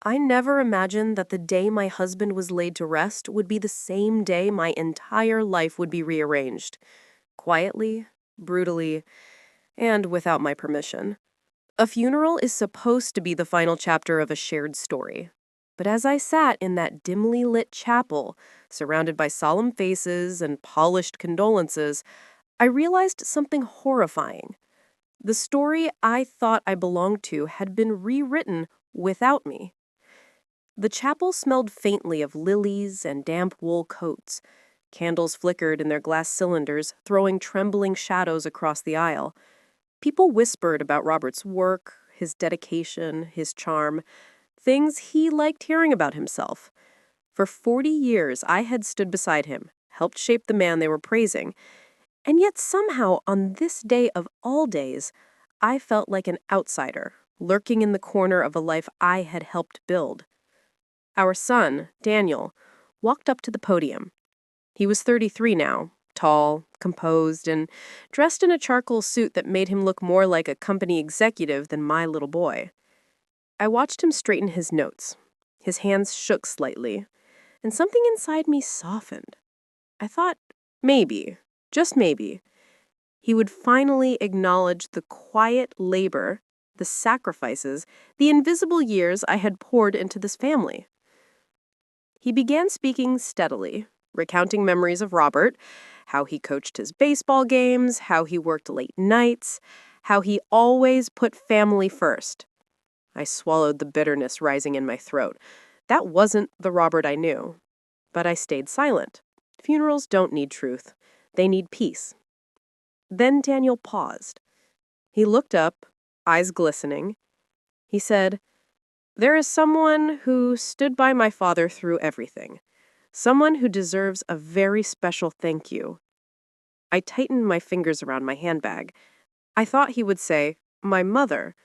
I never imagined that the day my husband was laid to rest would be the same day my entire life would be rearranged. Quietly, brutally, and without my permission. A funeral is supposed to be the final chapter of a shared story. But as I sat in that dimly lit chapel, surrounded by solemn faces and polished condolences, I realized something horrifying. The story I thought I belonged to had been rewritten without me. The chapel smelled faintly of lilies and damp wool coats. Candles flickered in their glass cylinders, throwing trembling shadows across the aisle. People whispered about Robert's work, his dedication, his charm, things he liked hearing about himself. For 40 years, I had stood beside him, helped shape the man they were praising, and yet somehow, on this day of all days, I felt like an outsider, lurking in the corner of a life I had helped build. Our son, Daniel, walked up to the podium. He was 33 now, tall, composed, and dressed in a charcoal suit that made him look more like a company executive than my little boy. I watched him straighten his notes. His hands shook slightly, and something inside me softened. I thought, maybe, just maybe, he would finally acknowledge the quiet labor, the sacrifices, the invisible years I had poured into this family. He began speaking steadily, recounting memories of Robert, how he coached his baseball games, how he worked late nights, how he always put family first. I swallowed the bitterness rising in my throat. That wasn't the Robert I knew. But I stayed silent. Funerals don't need truth. They need peace. Then Daniel paused. He looked up, eyes glistening. He said, "There is someone who stood by my father through everything. Someone who deserves a very special thank you." I tightened my fingers around my handbag. I thought he would say, "My mother."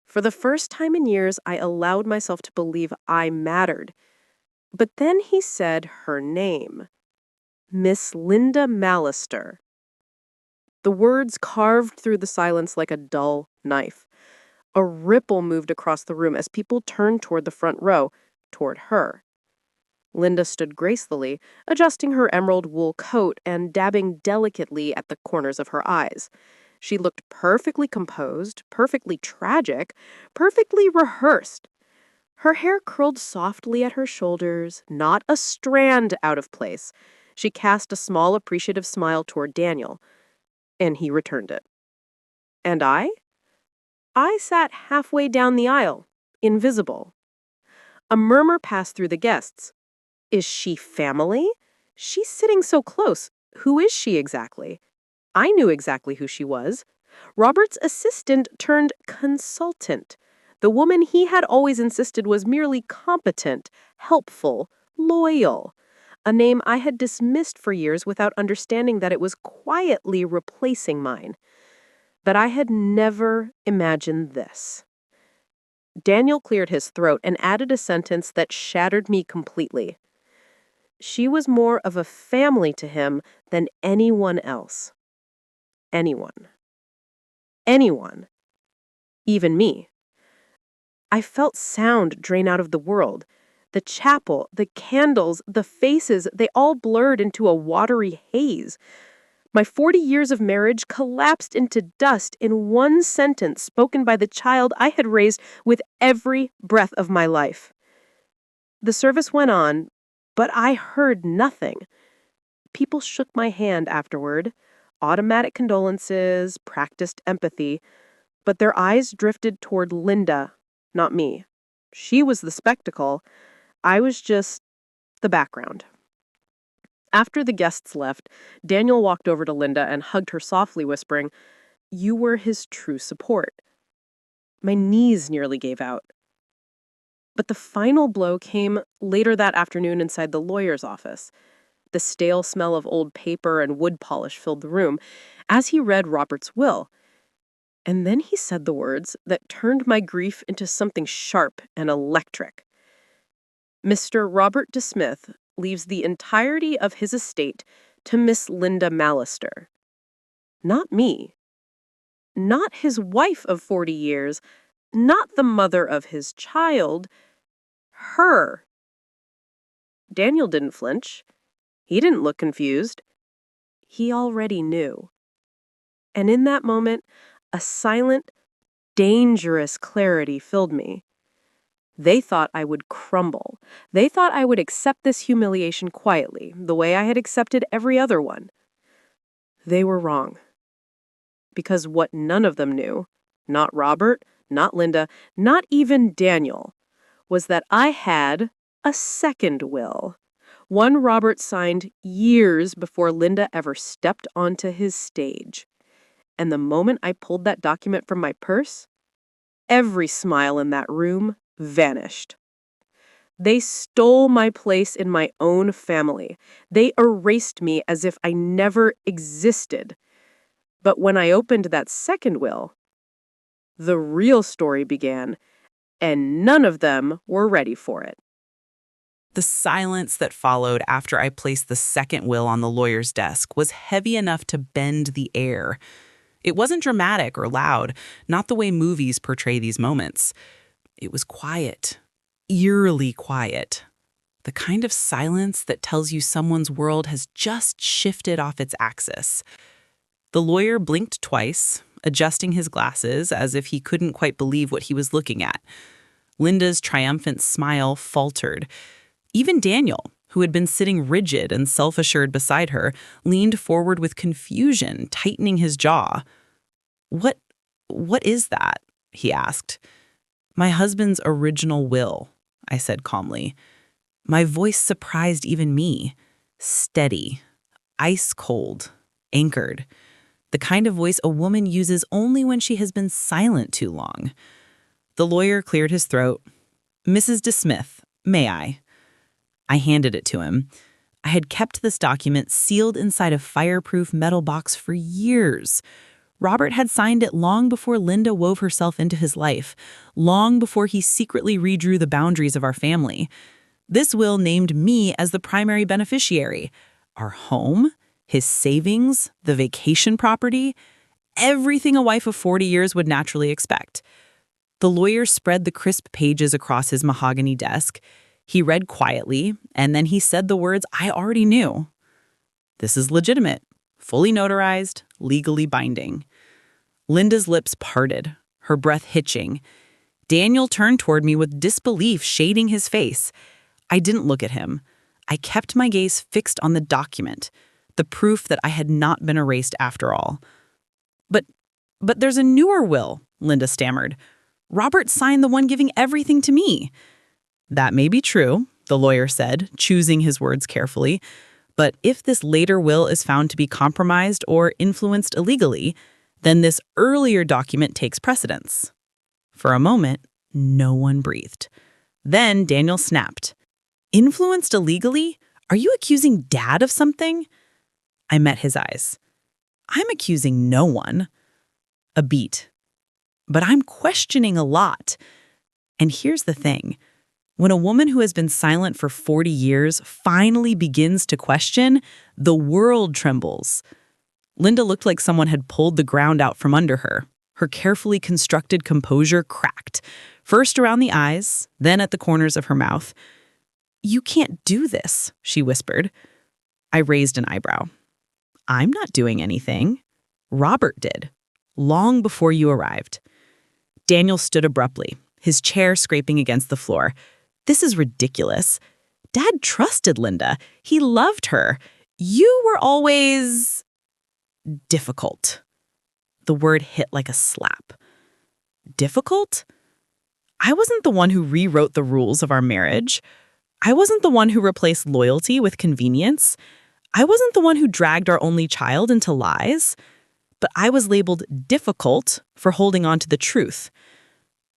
For the first time in years, I allowed myself to believe I mattered. But then he said her name. Miss Linda Mallister. The words carved through the silence like a dull knife. A ripple moved across the room as people turned toward the front row, toward her. Linda stood gracefully, adjusting her emerald wool coat and dabbing delicately at the corners of her eyes. She looked perfectly composed, perfectly tragic, perfectly rehearsed. Her hair curled softly at her shoulders, not a strand out of place. She cast a small, appreciative smile toward Daniel, and he returned it. And I? I sat halfway down the aisle, invisible. A murmur passed through the guests. Is she family? She's sitting so close. Who is she exactly? I knew exactly who she was. Robert's assistant turned consultant. The woman he had always insisted was merely competent, helpful, loyal. A name I had dismissed for years without understanding that it was quietly replacing mine. But I had never imagined this. Daniel cleared his throat and added a sentence that shattered me completely. She was more of a family to him than anyone else. Anyone. Anyone. Even me. I felt sound drain out of the world. The chapel, the candles, the faces, they all blurred into a watery haze. My 40 years of marriage collapsed into dust in one sentence spoken by the child I had raised with every breath of my life. The service went on, but I heard nothing. People shook my hand afterward, automatic condolences, practiced empathy, but their eyes drifted toward Linda, not me. She was the spectacle. I was just the background. After the guests left, Daniel walked over to Linda and hugged her softly, whispering, "You were his true support." My knees nearly gave out. But the final blow came later that afternoon inside the lawyer's office. The stale smell of old paper and wood polish filled the room as he read Robert's will. And then he said the words that turned my grief into something sharp and electric. Mr. Robert DeSmith leaves the entirety of his estate to Miss Linda Mallister. Not me. Not his wife of 40 years. Not the mother of his child. Her. Daniel didn't flinch. He didn't look confused. He already knew. And in that moment, a silent, dangerous clarity filled me. They thought I would crumble. They thought I would accept this humiliation quietly, the way I had accepted every other one. They were wrong. Because what none of them knew, not Robert, not Linda, not even Daniel, was that I had a second will. One Robert signed years before Linda ever stepped onto his stage. And the moment I pulled that document from my purse, every smile in that room vanished. They stole my place in my own family. They erased me as if I never existed. But when I opened that second will, the real story began, and none of them were ready for it. The silence that followed after I placed the second will on the lawyer's desk was heavy enough to bend the air. It wasn't dramatic or loud, not the way movies portray these moments. It was quiet, eerily quiet. The kind of silence that tells you someone's world has just shifted off its axis. The lawyer blinked twice, adjusting his glasses as if he couldn't quite believe what he was looking at. Linda's triumphant smile faltered. Even Daniel, who had been sitting rigid and self-assured beside her, leaned forward with confusion, tightening his jaw. What is that?" he asked. "My husband's original will," I said calmly. My voice surprised even me. Steady, ice cold, anchored. The kind of voice a woman uses only when she has been silent too long. The lawyer cleared his throat. "Mrs. DeSmith, may I?" I handed it to him. I had kept this document sealed inside a fireproof metal box for years. Robert had signed it long before Linda wove herself into his life, long before he secretly redrew the boundaries of our family. This will named me as the primary beneficiary. Our home, his savings, the vacation property, everything a wife of 40 years would naturally expect. The lawyer spread the crisp pages across his mahogany desk. He read quietly, and then he said the words I already knew. "This is legitimate, fully notarized, legally binding." Linda's lips parted, her breath hitching. Daniel turned toward me with disbelief shading his face. I didn't look at him. I kept my gaze fixed on the document, the proof that I had not been erased after all. But there's a newer will," Linda stammered. "Robert signed the one giving everything to me." "That may be true," the lawyer said, choosing his words carefully. "But if this later will is found to be compromised or influenced illegally, then this earlier document takes precedence." For a moment, no one breathed. Then Daniel snapped. "Influenced illegally? Are you accusing Dad of something?" I met his eyes. "I'm accusing no one." A beat. "But I'm questioning a lot." And here's the thing. When a woman who has been silent for 40 years finally begins to question, the world trembles. Linda looked like someone had pulled the ground out from under her. Her carefully constructed composure cracked, first around the eyes, then at the corners of her mouth. "You can't do this," she whispered. I raised an eyebrow. "I'm not doing anything. Robert did, long before you arrived." Daniel stood abruptly, his chair scraping against the floor. "This is ridiculous. Dad trusted Linda. He loved her. You were always difficult." The word hit like a slap. Difficult? I wasn't the one who rewrote the rules of our marriage. I wasn't the one who replaced loyalty with convenience. I wasn't the one who dragged our only child into lies. But I was labeled difficult for holding on to the truth.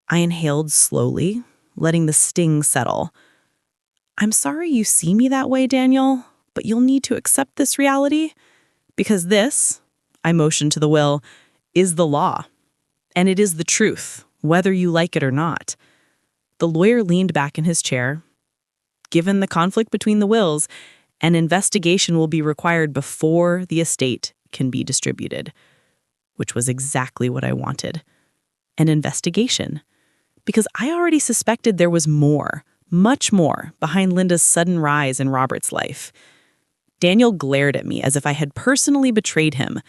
I inhaled slowly, letting the sting settle. "I'm sorry you see me that way, Daniel, but you'll need to accept this reality. Because this," I motioned to the will, "is the law. And it is the truth, whether you like it or not." The lawyer leaned back in his chair. "Given the conflict between the wills, an investigation will be required before the estate can be distributed." Which was exactly what I wanted. An investigation. Because I already suspected there was more much more behind Linda's sudden rise in Robert's life. Daniel glared at me as if I had personally betrayed him.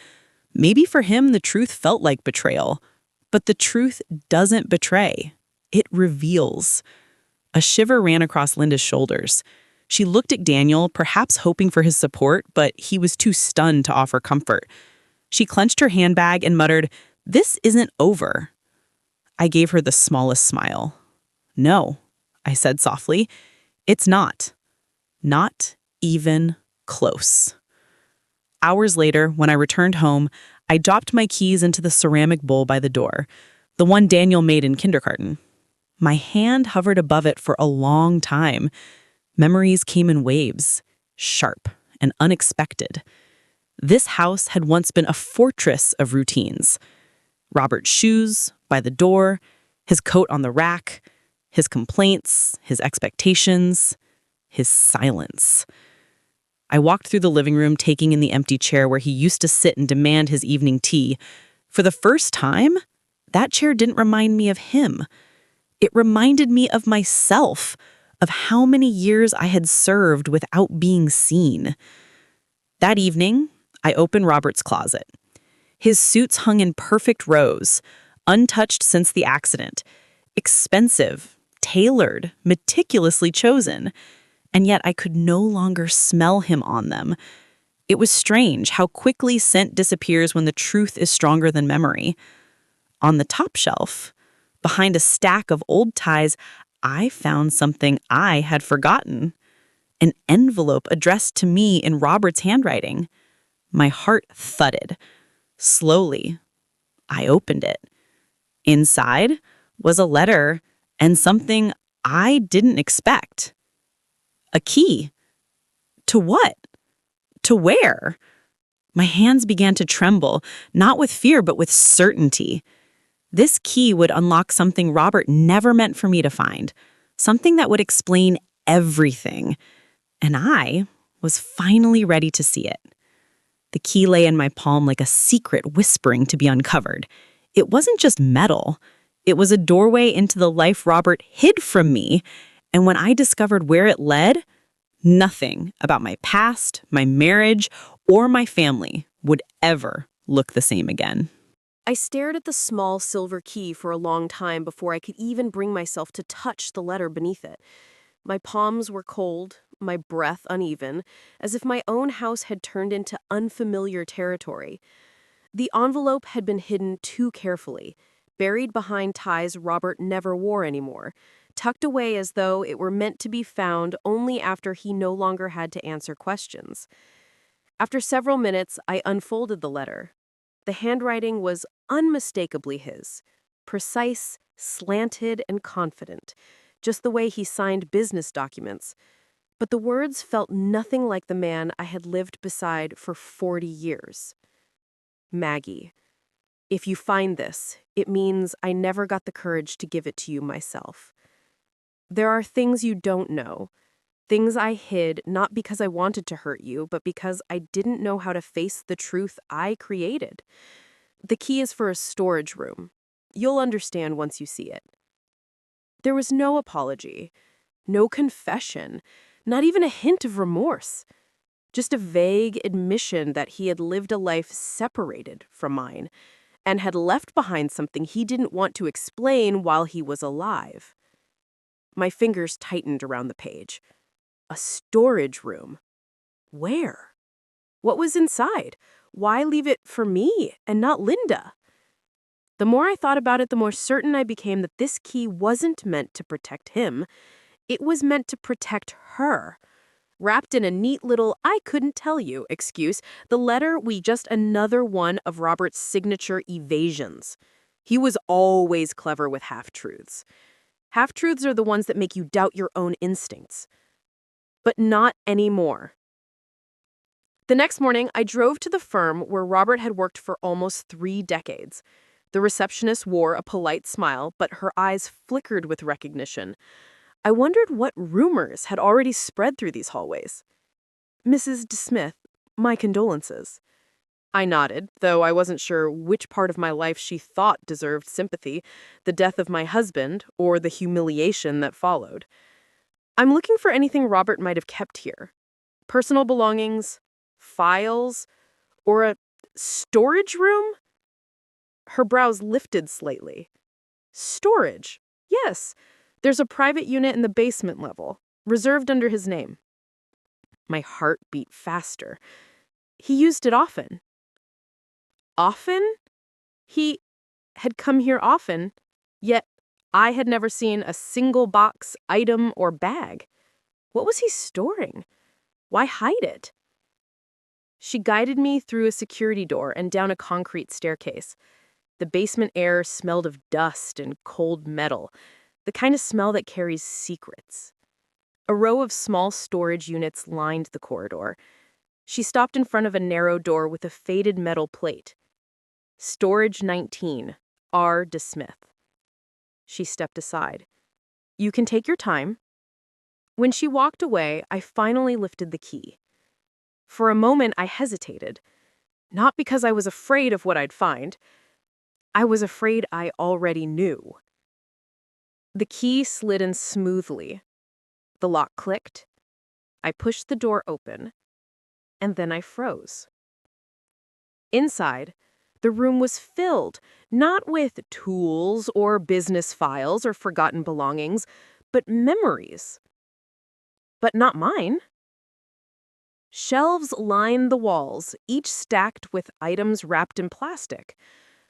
Maybe for him, the truth felt like betrayal. But the truth doesn't betray. It reveals. A shiver ran across Linda's shoulders. She looked at Daniel, perhaps hoping for his support, but he was too stunned to offer comfort. She clenched her handbag and muttered, "This isn't over." I gave her the smallest smile. "No," I said softly, "it's not. Not even close." Hours later, when I returned home, I dropped my keys into the ceramic bowl by the door, the one Daniel made in kindergarten. My hand hovered above it for a long time. Memories came in waves, sharp and unexpected. This house had once been a fortress of routines. Robert's shoes by the door, his coat on the rack, his complaints, his expectations, his silence. I walked through the living room, taking in the empty chair where he used to sit and demand his evening tea. For the first time, that chair didn't remind me of him. It reminded me of myself, of how many years I had served without being seen. That evening, I opened Robert's closet. His suits hung in perfect rows, untouched since the accident. Expensive, tailored, meticulously chosen. And yet I could no longer smell him on them. It was strange how quickly scent disappears when the truth is stronger than memory. On the top shelf, behind a stack of old ties, I found something I had forgotten. An envelope addressed to me in Robert's handwriting. My heart thudded. Slowly, I opened it. Inside was a letter and something I didn't expect. A key. To what? To where? My hands began to tremble, not with fear, but with certainty. This key would unlock something Robert never meant for me to find, something that would explain everything. And I was finally ready to see it. The key lay in my palm like a secret whispering to be uncovered. It wasn't just metal. It was a doorway into the life Robert hid from me. And when I discovered where it led, nothing about my past, my marriage, or my family would ever look the same again. I stared at the small silver key for a long time before I could even bring myself to touch the letter beneath it. My palms were cold, my breath uneven, as if my own house had turned into unfamiliar territory. The envelope had been hidden too carefully, buried behind ties Robert never wore anymore, tucked away as though it were meant to be found only after he no longer had to answer questions. After several minutes, I unfolded the letter. The handwriting was unmistakably his, precise, slanted, and confident, just the way he signed business documents. But the words felt nothing like the man I had lived beside for 40 years. Maggie, if you find this, it means I never got the courage to give it to you myself. There are things you don't know, things I hid not because I wanted to hurt you, but because I didn't know how to face the truth I created. The key is for a storage room. You'll understand once you see it. There was no apology, no confession, not even a hint of remorse. Just a vague admission that he had lived a life separated from mine and had left behind something he didn't want to explain while he was alive. My fingers tightened around the page. A storage room. Where? What was inside? Why leave it for me and not Linda? The more I thought about it, the more certain I became that this key wasn't meant to protect him. It was meant to protect her. Wrapped in a neat little "I couldn't tell you" excuse, the letter was just another one of Robert's signature evasions. He was always clever with half-truths. Half-truths are the ones that make you doubt your own instincts. But not anymore. The next morning, I drove to the firm where Robert had worked for almost 3 decades. The receptionist wore a polite smile, but her eyes flickered with recognition. I wondered what rumors had already spread through these hallways. "Mrs. DeSmith, my condolences." I nodded, though I wasn't sure which part of my life she thought deserved sympathy, the death of my husband or the humiliation that followed. I'm looking for anything Robert might have kept here. Personal belongings, files, or a storage room? Her brows lifted slightly. Storage. Yes. There's a private unit in the basement level, reserved under his name. My heart beat faster. He used it often. Often? He had come here often, yet I had never seen a single box, item, or bag. What was he storing? Why hide it? She guided me through a security door and down a concrete staircase. The basement air smelled of dust and cold metal, the kind of smell that carries secrets. A row of small storage units lined the corridor. She stopped in front of a narrow door with a faded metal plate. Storage 19, R. DeSmith. She stepped aside. You can take your time. When she walked away, I finally lifted the key. For a moment, I hesitated. Not because I was afraid of what I'd find. I was afraid I already knew. The key slid in smoothly. The lock clicked. I pushed the door open. And then I froze. Inside, the room was filled, not with tools or business files or forgotten belongings, but memories. But not mine. Shelves lined the walls, each stacked with items wrapped in plastic.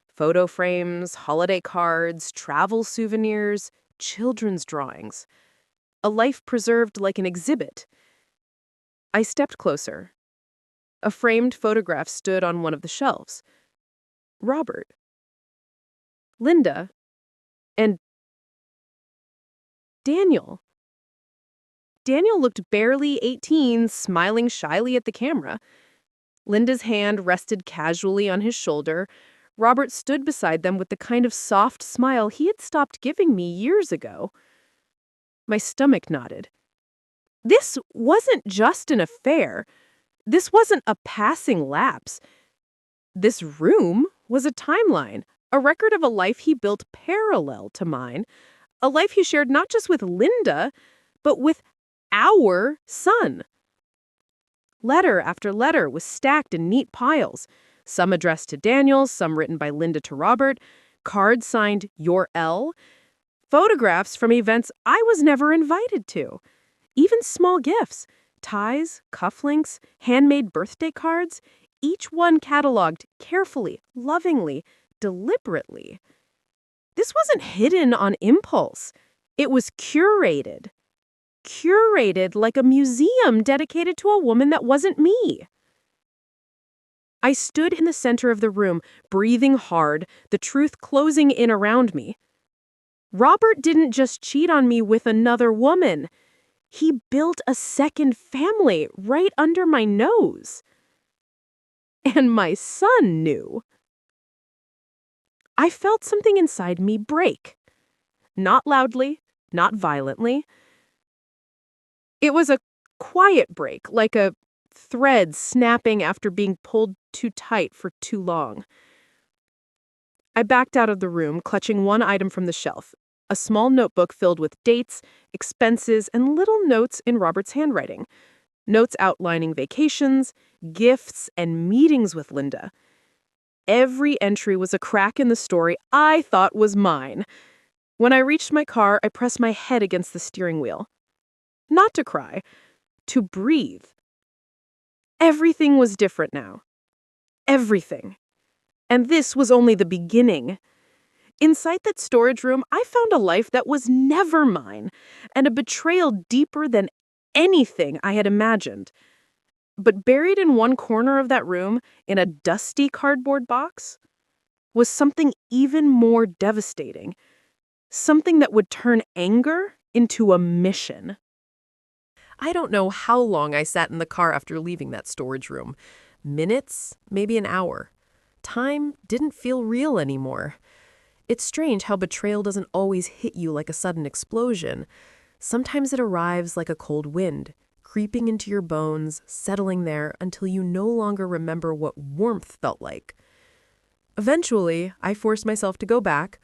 Photo frames, holiday cards, travel souvenirs, children's drawings. A life preserved like an exhibit. I stepped closer. A framed photograph stood on one of the shelves. Robert. Linda. And Daniel. Daniel looked barely 18, smiling shyly at the camera. Linda's hand rested casually on his shoulder. Robert stood beside them with the kind of soft smile he had stopped giving me years ago. My stomach knotted. This wasn't just an affair. This wasn't a passing lapse. This room was a timeline, a record of a life he built parallel to mine, a life he shared not just with Linda, but with our son. Letter after letter was stacked in neat piles, some addressed to Daniel, some written by Linda to Robert, cards signed Your L, photographs from events I was never invited to, even small gifts, ties, cufflinks, handmade birthday cards, each one cataloged carefully, lovingly, deliberately. This wasn't hidden on impulse. It was curated. Curated like a museum dedicated to a woman that wasn't me. I stood in the center of the room, breathing hard, the truth closing in around me. Robert didn't just cheat on me with another woman. He built a second family right under my nose. And my son knew. I felt something inside me break. Not loudly, not violently. It was a quiet break, like a thread snapping after being pulled too tight for too long. I backed out of the room, clutching one item from the shelf, a small notebook filled with dates, expenses, and little notes in Robert's handwriting. Notes outlining vacations, gifts, and meetings with Linda. Every entry was a crack in the story I thought was mine. When I reached my car, I pressed my head against the steering wheel. Not to cry, to breathe. Everything was different now. Everything. And this was only the beginning. Inside that storage room, I found a life that was never mine, and a betrayal deeper than anything I had imagined. But buried in one corner of that room, in a dusty cardboard box, was something even more devastating. Something that would turn anger into a mission. I don't know how long I sat in the car after leaving that storage room. Minutes, maybe an hour. Time didn't feel real anymore. It's strange how betrayal doesn't always hit you like a sudden explosion. Sometimes it arrives like a cold wind, creeping into your bones, settling there until you no longer remember what warmth felt like. Eventually, I forced myself to go back.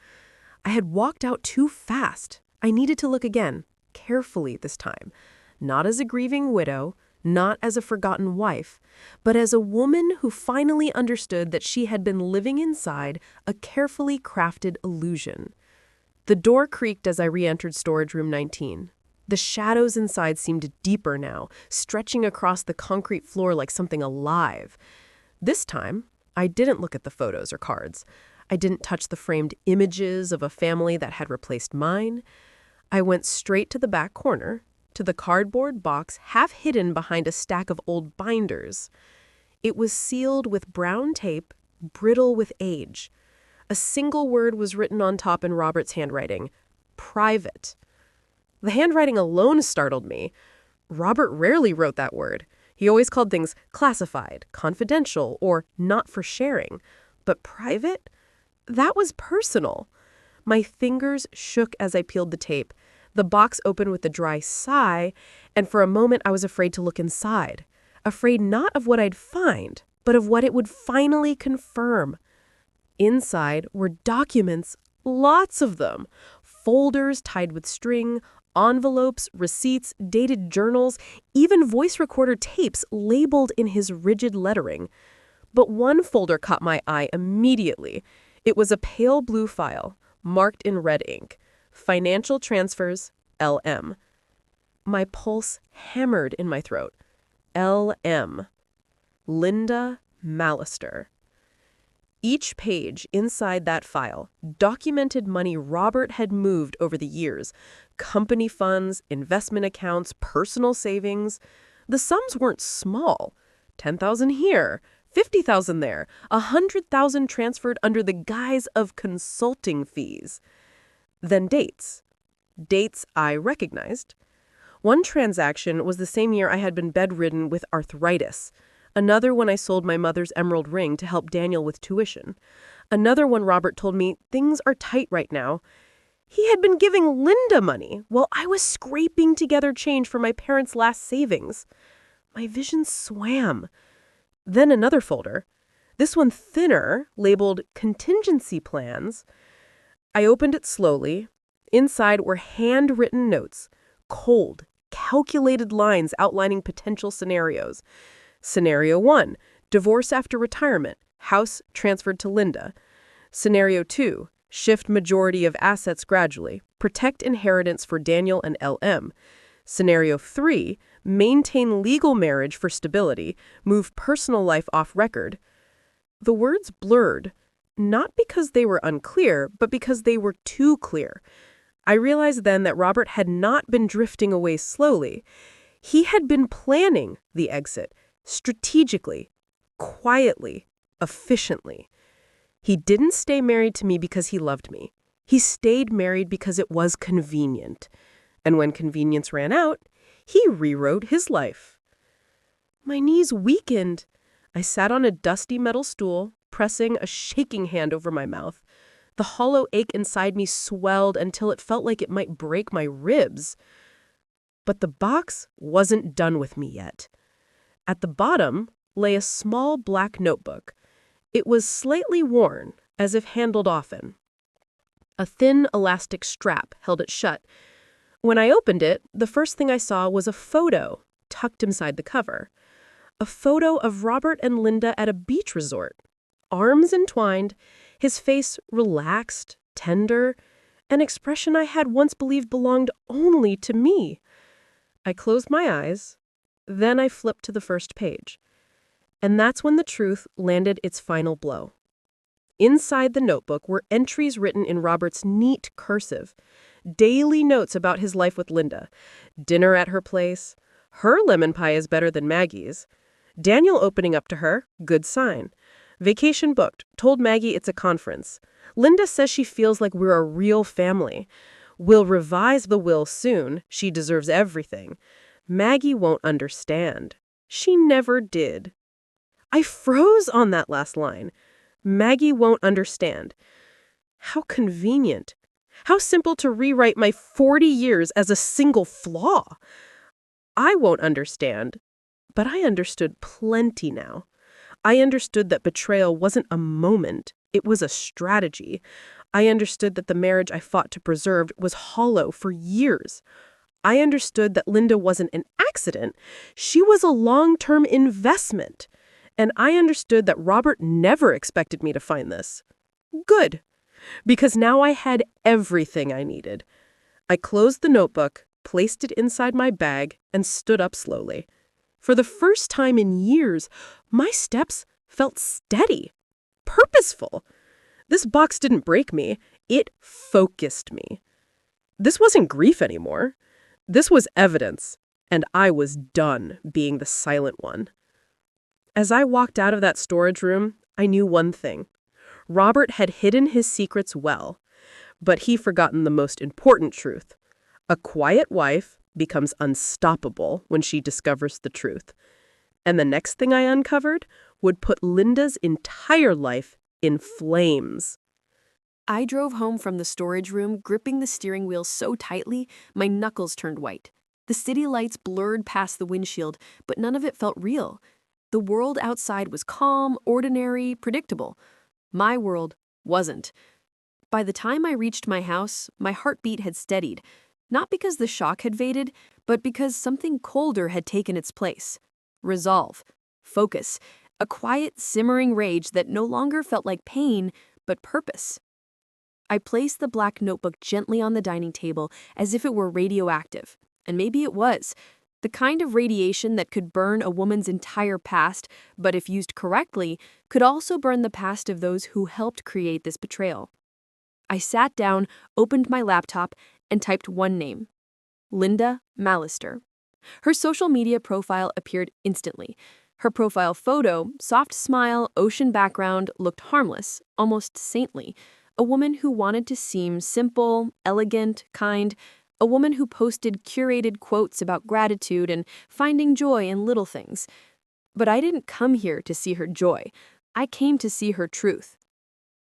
I had walked out too fast. I needed to look again, carefully this time, not as a grieving widow, not as a forgotten wife, but as a woman who finally understood that she had been living inside a carefully crafted illusion. The door creaked as I re-entered storage room 19. The shadows inside seemed deeper now, stretching across the concrete floor like something alive. This time, I didn't look at the photos or cards. I didn't touch the framed images of a family that had replaced mine. I went straight to the back corner, to the cardboard box half hidden behind a stack of old binders. It was sealed with brown tape, brittle with age. A single word was written on top in Robert's handwriting: private. The handwriting alone startled me. Robert rarely wrote that word. He always called things classified, confidential, or not for sharing. But private? That was personal. My fingers shook as I peeled the tape. The box opened with a dry sigh, and for a moment I was afraid to look inside. Afraid not of what I'd find, but of what it would finally confirm. Inside were documents, lots of them. Folders tied with string, envelopes, receipts, dated journals, even voice recorder tapes labeled in his rigid lettering. But one folder caught my eye immediately. It was a pale blue file, marked in red ink. Financial transfers, LM. My pulse hammered in my throat. LM. Linda Mallister. Each page inside that file documented money Robert had moved over the years: company funds, investment accounts, personal savings. The sums weren't small. 10,000 here, 50,000 there, 100,000 transferred under the guise of consulting fees. Then dates. Dates I recognized. One transaction was the same year I had been bedridden with arthritis. Another when I sold my mother's emerald ring to help Daniel with tuition. Another when Robert told me things are tight right now. He had been giving Linda money while I was scraping together change for my parents' last savings. My vision swam. Then another folder. This one thinner, labeled contingency plans. I opened it slowly. Inside were handwritten notes, cold, calculated lines outlining potential scenarios. Scenario 1, divorce after retirement, house transferred to Linda. Scenario 2, shift majority of assets gradually, protect inheritance for Daniel and LM. Scenario 3, maintain legal marriage for stability, move personal life off record. The words blurred, not because they were unclear, but because they were too clear. I realized then that Robert had not been drifting away slowly. He had been planning the exit, strategically, quietly, efficiently. He didn't stay married to me because he loved me. He stayed married because it was convenient. And when convenience ran out, he rewrote his life. My knees weakened. I sat on a dusty metal stool, pressing a shaking hand over my mouth. The hollow ache inside me swelled until it felt like it might break my ribs. But the box wasn't done with me yet. At the bottom lay a small black notebook. It was slightly worn, as if handled often. A thin elastic strap held it shut. When I opened it, the first thing I saw was a photo tucked inside the cover. A photo of Robert and Linda at a beach resort. Arms entwined, his face relaxed, tender, an expression I had once believed belonged only to me. I closed my eyes. Then I flipped to the first page. And that's when the truth landed its final blow. Inside the notebook were entries written in Robert's neat cursive. Daily notes about his life with Linda. Dinner at her place. Her lemon pie is better than Maggie's. Daniel opening up to her. Good sign. Vacation booked. Told Maggie it's a conference. Linda says she feels like we're a real family. We'll revise the will soon. She deserves everything. Maggie won't understand. She never did. I froze on that last line. Maggie won't understand. How convenient. How simple to rewrite my 40 years as a single flaw. I won't understand, but I understood plenty now. I understood that betrayal wasn't a moment, it was a strategy. I understood that the marriage I fought to preserve was hollow for years. I understood that Linda wasn't an accident. She was a long-term investment. And I understood that Robert never expected me to find this. Good, because now I had everything I needed. I closed the notebook, placed it inside my bag, and stood up slowly. For the first time in years, my steps felt steady, purposeful. This box didn't break me, it focused me. This wasn't grief anymore. This was evidence, and I was done being the silent one. As I walked out of that storage room, I knew one thing. Robert had hidden his secrets well, but he forgotten the most important truth. A quiet wife becomes unstoppable when she discovers the truth. And the next thing I uncovered would put Linda's entire life in flames. I drove home from the storage room, gripping the steering wheel so tightly, my knuckles turned white. The city lights blurred past the windshield, but none of it felt real. The world outside was calm, ordinary, predictable. My world wasn't. By the time I reached my house, my heartbeat had steadied, not because the shock had faded, but because something colder had taken its place. Resolve, focus, a quiet, simmering rage that no longer felt like pain, but purpose. I placed the black notebook gently on the dining table as if it were radioactive, and maybe it was. The kind of radiation that could burn a woman's entire past, but if used correctly, could also burn the past of those who helped create this betrayal. I sat down, opened my laptop, and typed one name: Linda Mallister. Her social media profile appeared instantly. Her profile photo, soft smile, ocean background, looked harmless, almost saintly. A woman who wanted to seem simple, elegant, kind. A woman who posted curated quotes about gratitude and finding joy in little things. But I didn't come here to see her joy. I came to see her truth.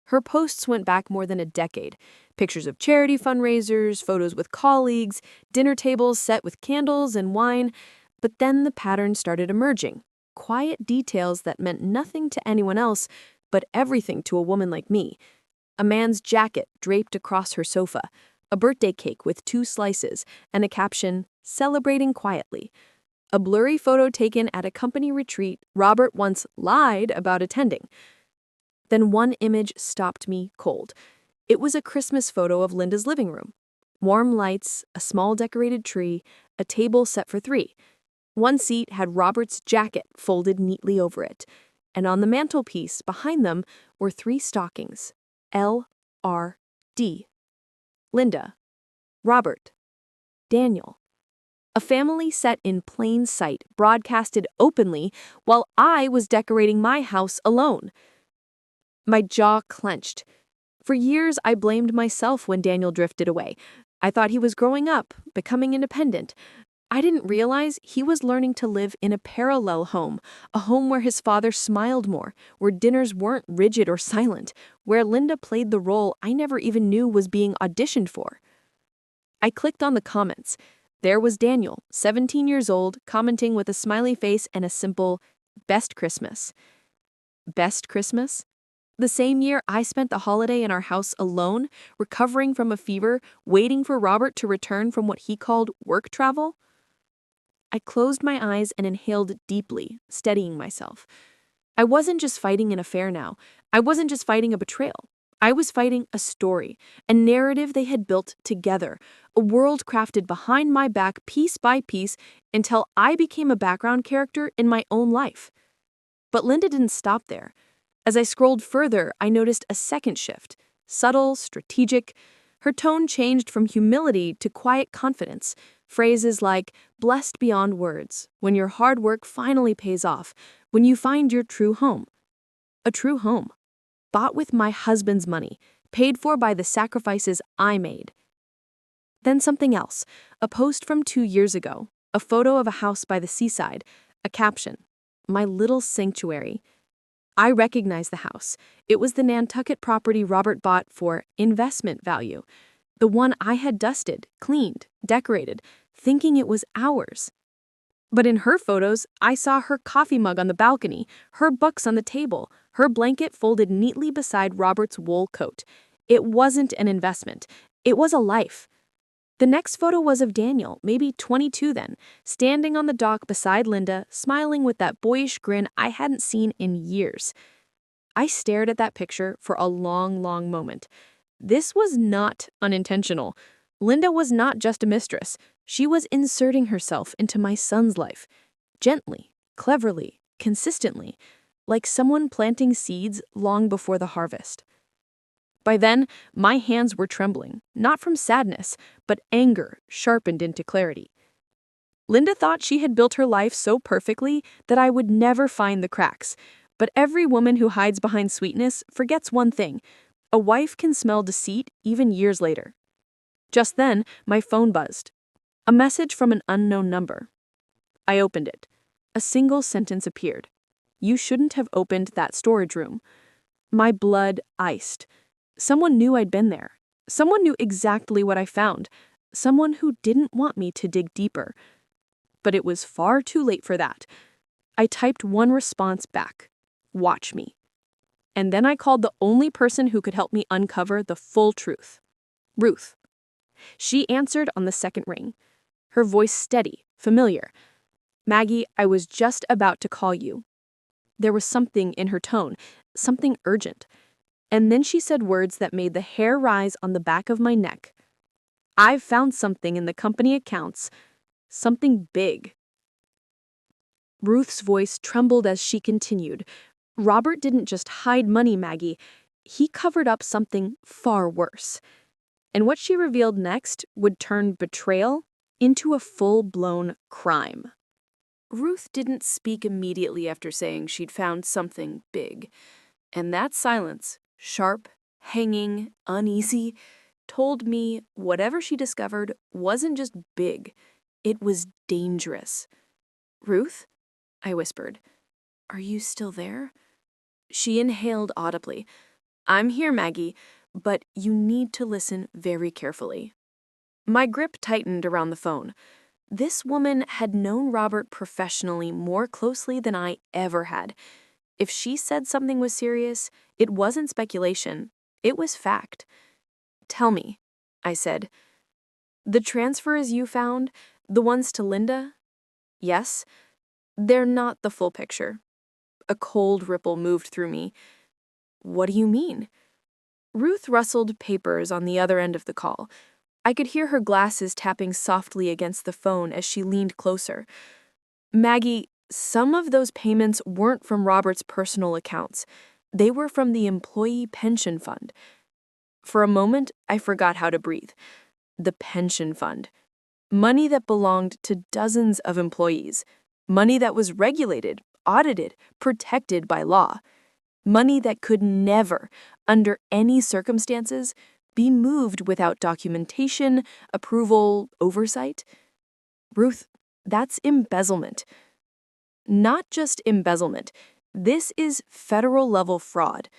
Her posts went back more than a decade. Pictures of charity fundraisers, photos with colleagues, dinner tables set with candles and wine. But then the pattern started emerging. Quiet details that meant nothing to anyone else, but everything to a woman like me. A man's jacket draped across her sofa, a birthday cake with 2 slices, and a caption, "Celebrating quietly." A blurry photo taken at a company retreat Robert once lied about attending. Then one image stopped me cold. It was a Christmas photo of Linda's living room. Warm lights, a small decorated tree, a table set for 3. One seat had Robert's jacket folded neatly over it, and on the mantelpiece behind them were 3 stockings. L.R.D. Linda, Robert, Daniel. A family set in plain sight, broadcasted openly, while I was decorating my house alone. My jaw clenched. For years, I blamed myself when Daniel drifted away. I thought he was growing up, becoming independent. I didn't realize he was learning to live in a parallel home, a home where his father smiled more, where dinners weren't rigid or silent, where Linda played the role I never even knew was being auditioned for. I clicked on the comments. There was Daniel, 17 years old, commenting with a smiley face and a simple, "Best Christmas." Best Christmas? The same year I spent the holiday in our house alone, recovering from a fever, waiting for Robert to return from what he called work travel. I closed my eyes and inhaled deeply, steadying myself. I wasn't just fighting an affair now. I wasn't just fighting a betrayal. I was fighting a story, a narrative they had built together, a world crafted behind my back piece by piece until I became a background character in my own life. But Linda didn't stop there. As I scrolled further, I noticed a second shift, subtle, strategic. Her tone changed from humility to quiet confidence. Phrases like, "blessed beyond words," when your hard work finally pays off, when you find your true home. A true home. Bought with my husband's money, paid for by the sacrifices I made. Then something else, a post from 2 years ago, a photo of a house by the seaside, a caption, "My little sanctuary." I recognized the house. It was the Nantucket property Robert bought for investment value. The one I had dusted, cleaned, decorated, thinking it was ours. But in her photos, I saw her coffee mug on the balcony, her books on the table, her blanket folded neatly beside Robert's wool coat. It wasn't an investment. It was a life. The next photo was of Daniel, maybe 22 then, standing on the dock beside Linda, smiling with that boyish grin I hadn't seen in years. I stared at that picture for a long, long moment. This was not unintentional. Linda was not just a mistress. She was inserting herself into my son's life. Gently, cleverly, consistently, like someone planting seeds long before the harvest. By then, my hands were trembling, not from sadness, but anger sharpened into clarity. Linda thought she had built her life so perfectly that I would never find the cracks. But every woman who hides behind sweetness forgets one thing: a wife can smell deceit even years later. Just then, my phone buzzed. A message from an unknown number. I opened it. A single sentence appeared. "You shouldn't have opened that storage room." My blood iced. Someone knew I'd been there. Someone knew exactly what I found. Someone who didn't want me to dig deeper. But it was far too late for that. I typed one response back. "Watch me." And then I called the only person who could help me uncover the full truth. Ruth. She answered on the second ring. Her voice steady, familiar. "Maggie, I was just about to call you." There was something in her tone, something urgent. And then she said words that made the hair rise on the back of my neck. "I've found something in the company accounts. Something big." Ruth's voice trembled as she continued. "Robert didn't just hide money, Maggie. He covered up something far worse." And what she revealed next would turn betrayal into a full-blown crime. Ruth didn't speak immediately after saying she'd found something big. And that silence, sharp, hanging, uneasy, told me whatever she discovered wasn't just big, it was dangerous. "Ruth?" I whispered. "Are you still there?" She inhaled audibly. "I'm here, Maggie, but you need to listen very carefully." My grip tightened around the phone. This woman had known Robert professionally more closely than I ever had. If she said something was serious, it wasn't speculation. It was fact. "Tell me," I said. "The transfers you found, the ones to Linda?" "Yes." "They're not the full picture." A cold ripple moved through me. "What do you mean?" Ruth rustled papers on the other end of the call. I could hear her glasses tapping softly against the phone as she leaned closer. "Maggie, some of those payments weren't from Robert's personal accounts. They were from the employee pension fund." For a moment, I forgot how to breathe. The pension fund. Money that belonged to dozens of employees. Money that was regulated, audited, protected by law. Money that could never, under any circumstances, be moved without documentation, approval, oversight. Ruth, that's embezzlement. Not just embezzlement. This is federal-level fraud.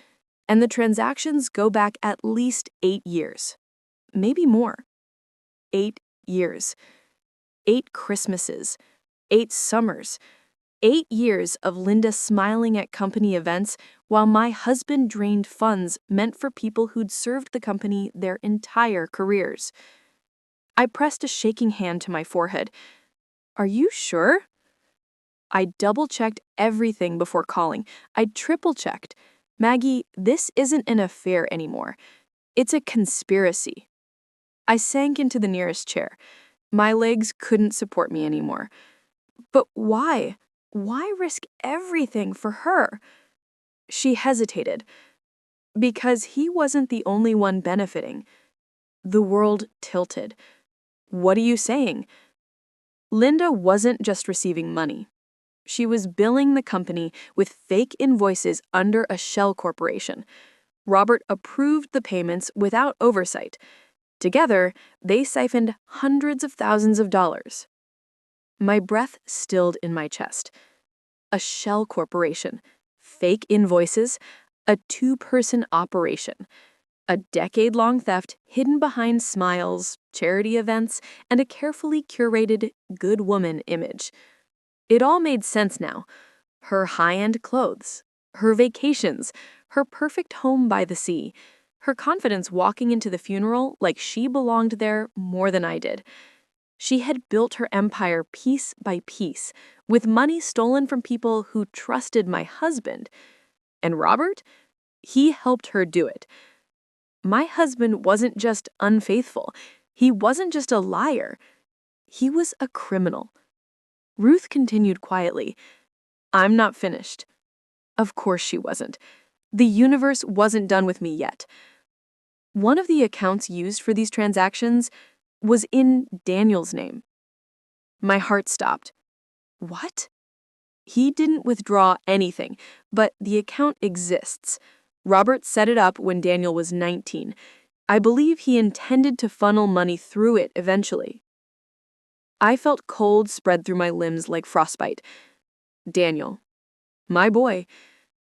And the transactions go back at least 8 years. Maybe more. 8 years. 8 Christmases. 8 summers. 8 years of Linda smiling at company events while my husband drained funds meant for people who'd served the company their entire careers. I pressed a shaking hand to my forehead. "Are you sure?" I double-checked everything before calling. I triple-checked. "Maggie, this isn't an affair anymore. It's a conspiracy." I sank into the nearest chair. My legs couldn't support me anymore. "But why? Why risk everything for her?" She hesitated. "Because he wasn't the only one benefiting." The world tilted. "What are you saying?" Linda wasn't just receiving money. She was billing the company with fake invoices under a shell corporation. Robert approved the payments without oversight. Together, they siphoned hundreds of thousands of dollars. My breath stilled in my chest. A shell corporation, fake invoices, a 2-person operation, a decade-long theft hidden behind smiles, charity events, and a carefully curated good woman image. It all made sense now. Her high-end clothes, her vacations, her perfect home by the sea, her confidence walking into the funeral like she belonged there more than I did. She had built her empire piece by piece, with money stolen from people who trusted my husband. And Robert? He helped her do it. My husband wasn't just unfaithful. He wasn't just a liar. He was a criminal. Ruth continued quietly. I'm not finished. Of course she wasn't. The universe wasn't done with me yet. One of the accounts used for these transactions was in Daniel's name. My heart stopped. What? He didn't withdraw anything, but the account exists. Robert set it up when Daniel was 19. I believe he intended to funnel money through it eventually. I felt cold spread through my limbs like frostbite. Daniel. My boy.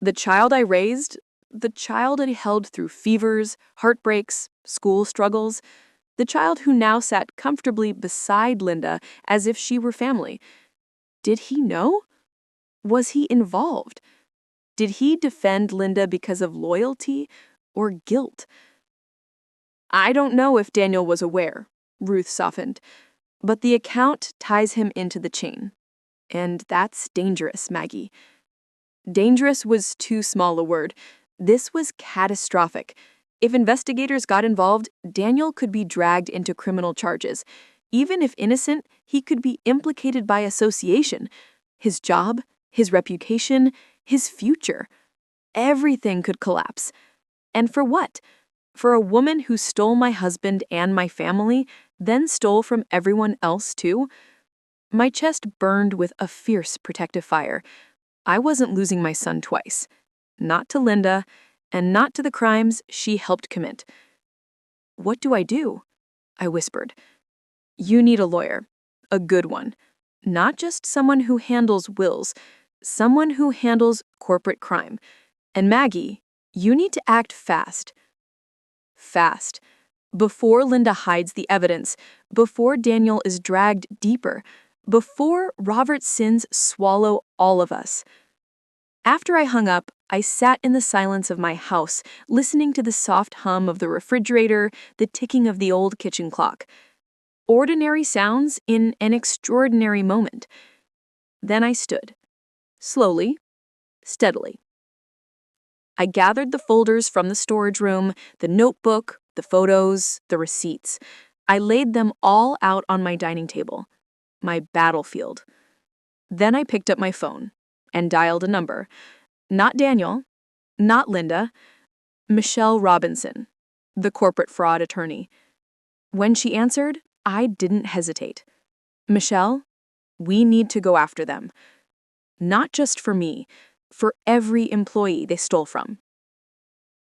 The child I raised, the child I held through fevers, heartbreaks, school struggles, the child who now sat comfortably beside Linda as if she were family. Did he know? Was he involved? Did he defend Linda because of loyalty or guilt? I don't know if Daniel was aware, Ruth softened, but the account ties him into the chain. And that's dangerous, Maggie. Dangerous was too small a word. This was catastrophic. If investigators got involved, Daniel could be dragged into criminal charges. Even if innocent, he could be implicated by association. His job, his reputation, his future. Everything could collapse. And for what? For a woman who stole my husband and my family, then stole from everyone else too? My chest burned with a fierce protective fire. I wasn't losing my son twice. Not to Linda, and not to the crimes she helped commit. What do? I whispered. You need a lawyer. A good one. Not just someone who handles wills. Someone who handles corporate crime. And Maggie, you need to act fast. Fast. Before Linda hides the evidence, before Daniel is dragged deeper, before Robert's sins swallow all of us. After I hung up, I sat in the silence of my house, listening to the soft hum of the refrigerator, the ticking of the old kitchen clock. Ordinary sounds in an extraordinary moment. Then I stood. Slowly, steadily. I gathered the folders from the storage room, the notebook, the photos, the receipts. I laid them all out on my dining table. My battlefield. Then I picked up my phone and dialed a number. Not Daniel, not Linda, Michelle Robinson, the corporate fraud attorney. When she answered, I didn't hesitate. Michelle, we need to go after them. Not just for me, for every employee they stole from.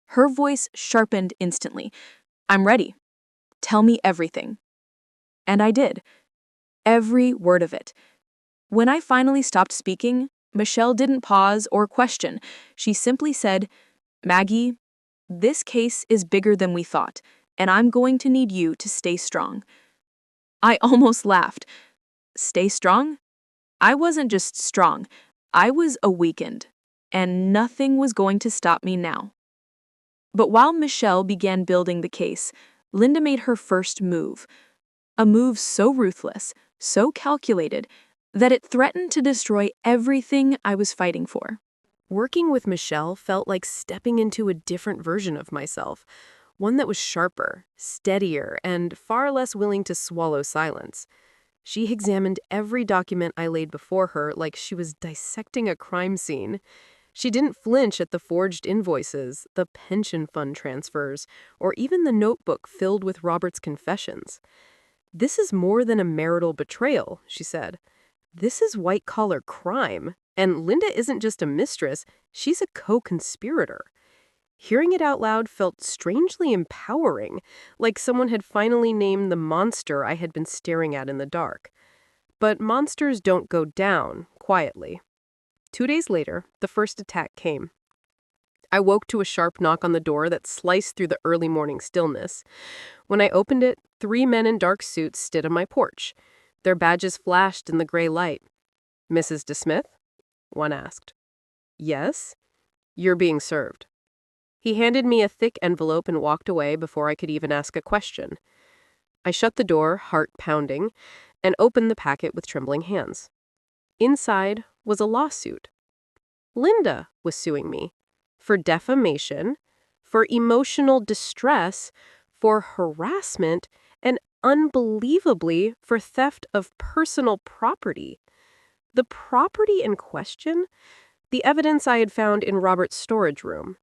Her voice sharpened instantly. I'm ready. Tell me everything. And I did. Every word of it. When I finally stopped speaking, Michelle didn't pause or question. She simply said, Maggie, this case is bigger than we thought, and I'm going to need you to stay strong. I almost laughed. Stay strong? I wasn't just strong. I was awakened, and nothing was going to stop me now. But while Michelle began building the case, Linda made her first move. A move so ruthless, so calculated, that it threatened to destroy everything I was fighting for. Working with Michelle felt like stepping into a different version of myself, one that was sharper, steadier, and far less willing to swallow silence. She examined every document I laid before her like she was dissecting a crime scene. She didn't flinch at the forged invoices, the pension fund transfers, or even the notebook filled with Robert's confessions. This is more than a marital betrayal, she said. This is white-collar crime, and Linda isn't just a mistress, she's a co-conspirator. Hearing it out loud felt strangely empowering, like someone had finally named the monster I had been staring at in the dark. But monsters don't go down quietly. 2 days later, the first attack came. I woke to a sharp knock on the door that sliced through the early morning stillness. When I opened it, 3 men in dark suits stood on my porch. Their badges flashed in the gray light. Mrs. DeSmith? One asked. Yes? You're being served. He handed me a thick envelope and walked away before I could even ask a question. I shut the door, heart pounding, and opened the packet with trembling hands. Inside was a lawsuit. Linda was suing me for defamation, for emotional distress, for harassment, and unbelievably for theft of personal property. The property in question? The evidence I had found in Robert's storage room.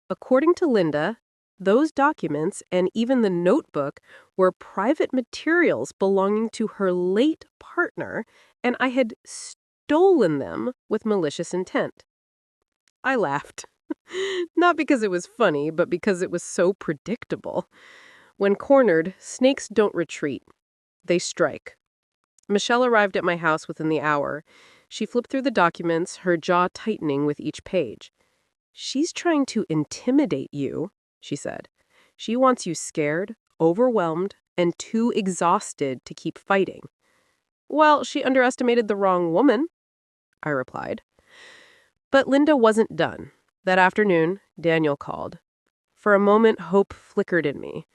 According to Linda, those documents and even the notebook were private materials belonging to her late partner, and I had stolen them with malicious intent. I laughed. Not because it was funny, but because it was so predictable. When cornered, snakes don't retreat. They strike. Michelle arrived at my house within the hour. She flipped through the documents, her jaw tightening with each page. "She's trying to intimidate you," she said. "She wants you scared, overwhelmed, and too exhausted to keep fighting." "Well, she underestimated the wrong woman," I replied. But Linda wasn't done. That afternoon, Daniel called. For a moment, hope flickered in me.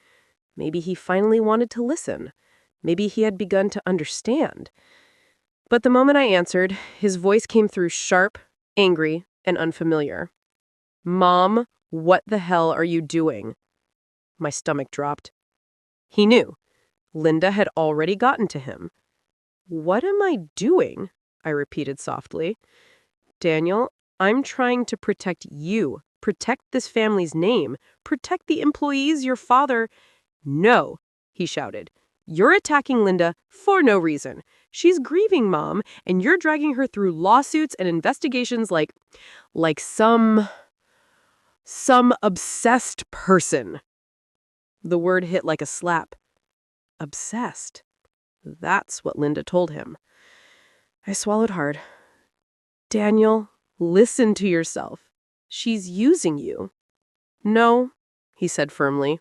Maybe he finally wanted to listen. Maybe he had begun to understand. But the moment I answered, his voice came through sharp, angry, and unfamiliar. "Mom, what the hell are you doing?" My stomach dropped. He knew. Linda had already gotten to him. "What am I doing?" I repeated softly. "Daniel, I'm trying to protect you, protect this family's name, protect the employees your father—" "No," he shouted. "You're attacking Linda for no reason. She's grieving, Mom, and you're dragging her through lawsuits and investigations like some obsessed person." The word hit like a slap. Obsessed. That's what Linda told him. I swallowed hard. "Daniel, listen to yourself. She's using you." "No," he said firmly.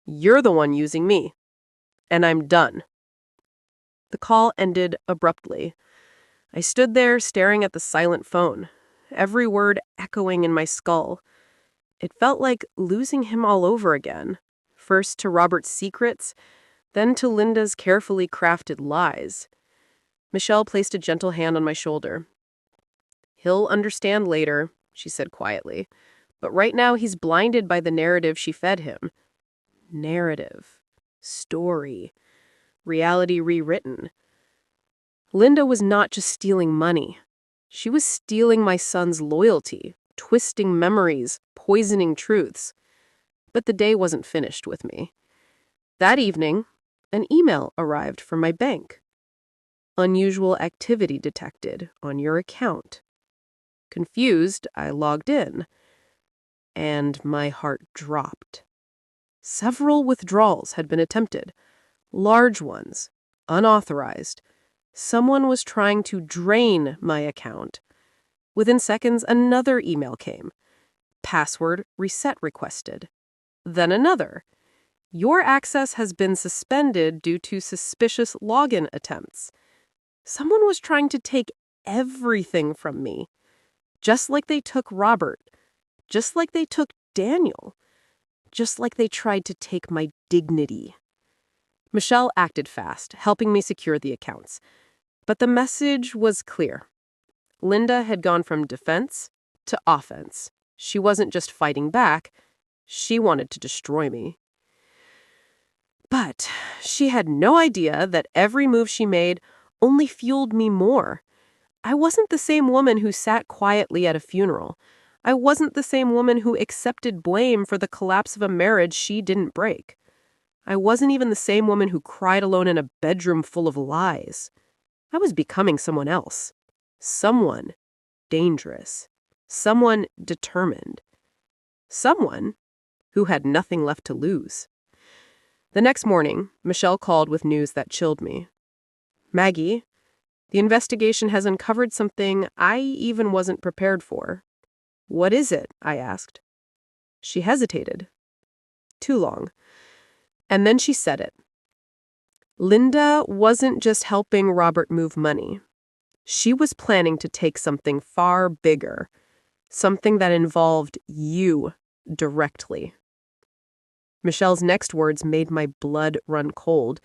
"You're the one using me. And I'm done." The call ended abruptly. I stood there staring at the silent phone, every word echoing in my skull. It felt like losing him all over again, first to Robert's secrets, then to Linda's carefully crafted lies. Michelle placed a gentle hand on my shoulder. "He'll understand later," she said quietly. "But right now he's blinded by the narrative she fed him." Narrative. Story. Reality rewritten. Linda was not just stealing money. She was stealing my son's loyalty, twisting memories, poisoning truths. But the day wasn't finished with me. That evening, an email arrived from my bank. "Unusual activity detected on your account." Confused, I logged in, and my heart dropped. Several withdrawals had been attempted, large ones, unauthorized. Someone was trying to drain my account. Within seconds, another email came. "Password reset requested." Then another. "Your access has been suspended due to suspicious login attempts." Someone was trying to take everything from me. Just like they took Robert. Just like they took Daniel. Just like they tried to take my dignity. Michelle acted fast, helping me secure the accounts. But the message was clear. Linda had gone from defense to offense. She wasn't just fighting back. She wanted to destroy me. But she had no idea that every move she made only fueled me more. I wasn't the same woman who sat quietly at a funeral. I wasn't the same woman who accepted blame for the collapse of a marriage she didn't break. I wasn't even the same woman who cried alone in a bedroom full of lies. I was becoming someone else. Someone dangerous. Someone determined. Someone who had nothing left to lose. The next morning, Michelle called with news that chilled me. "Maggie, the investigation has uncovered something I even wasn't prepared for." "What is it?" I asked. She hesitated. Too long. And then she said it. Linda wasn't just helping Robert move money. She was planning to take something far bigger. Something that involved you, directly. Michelle's next words made my blood run cold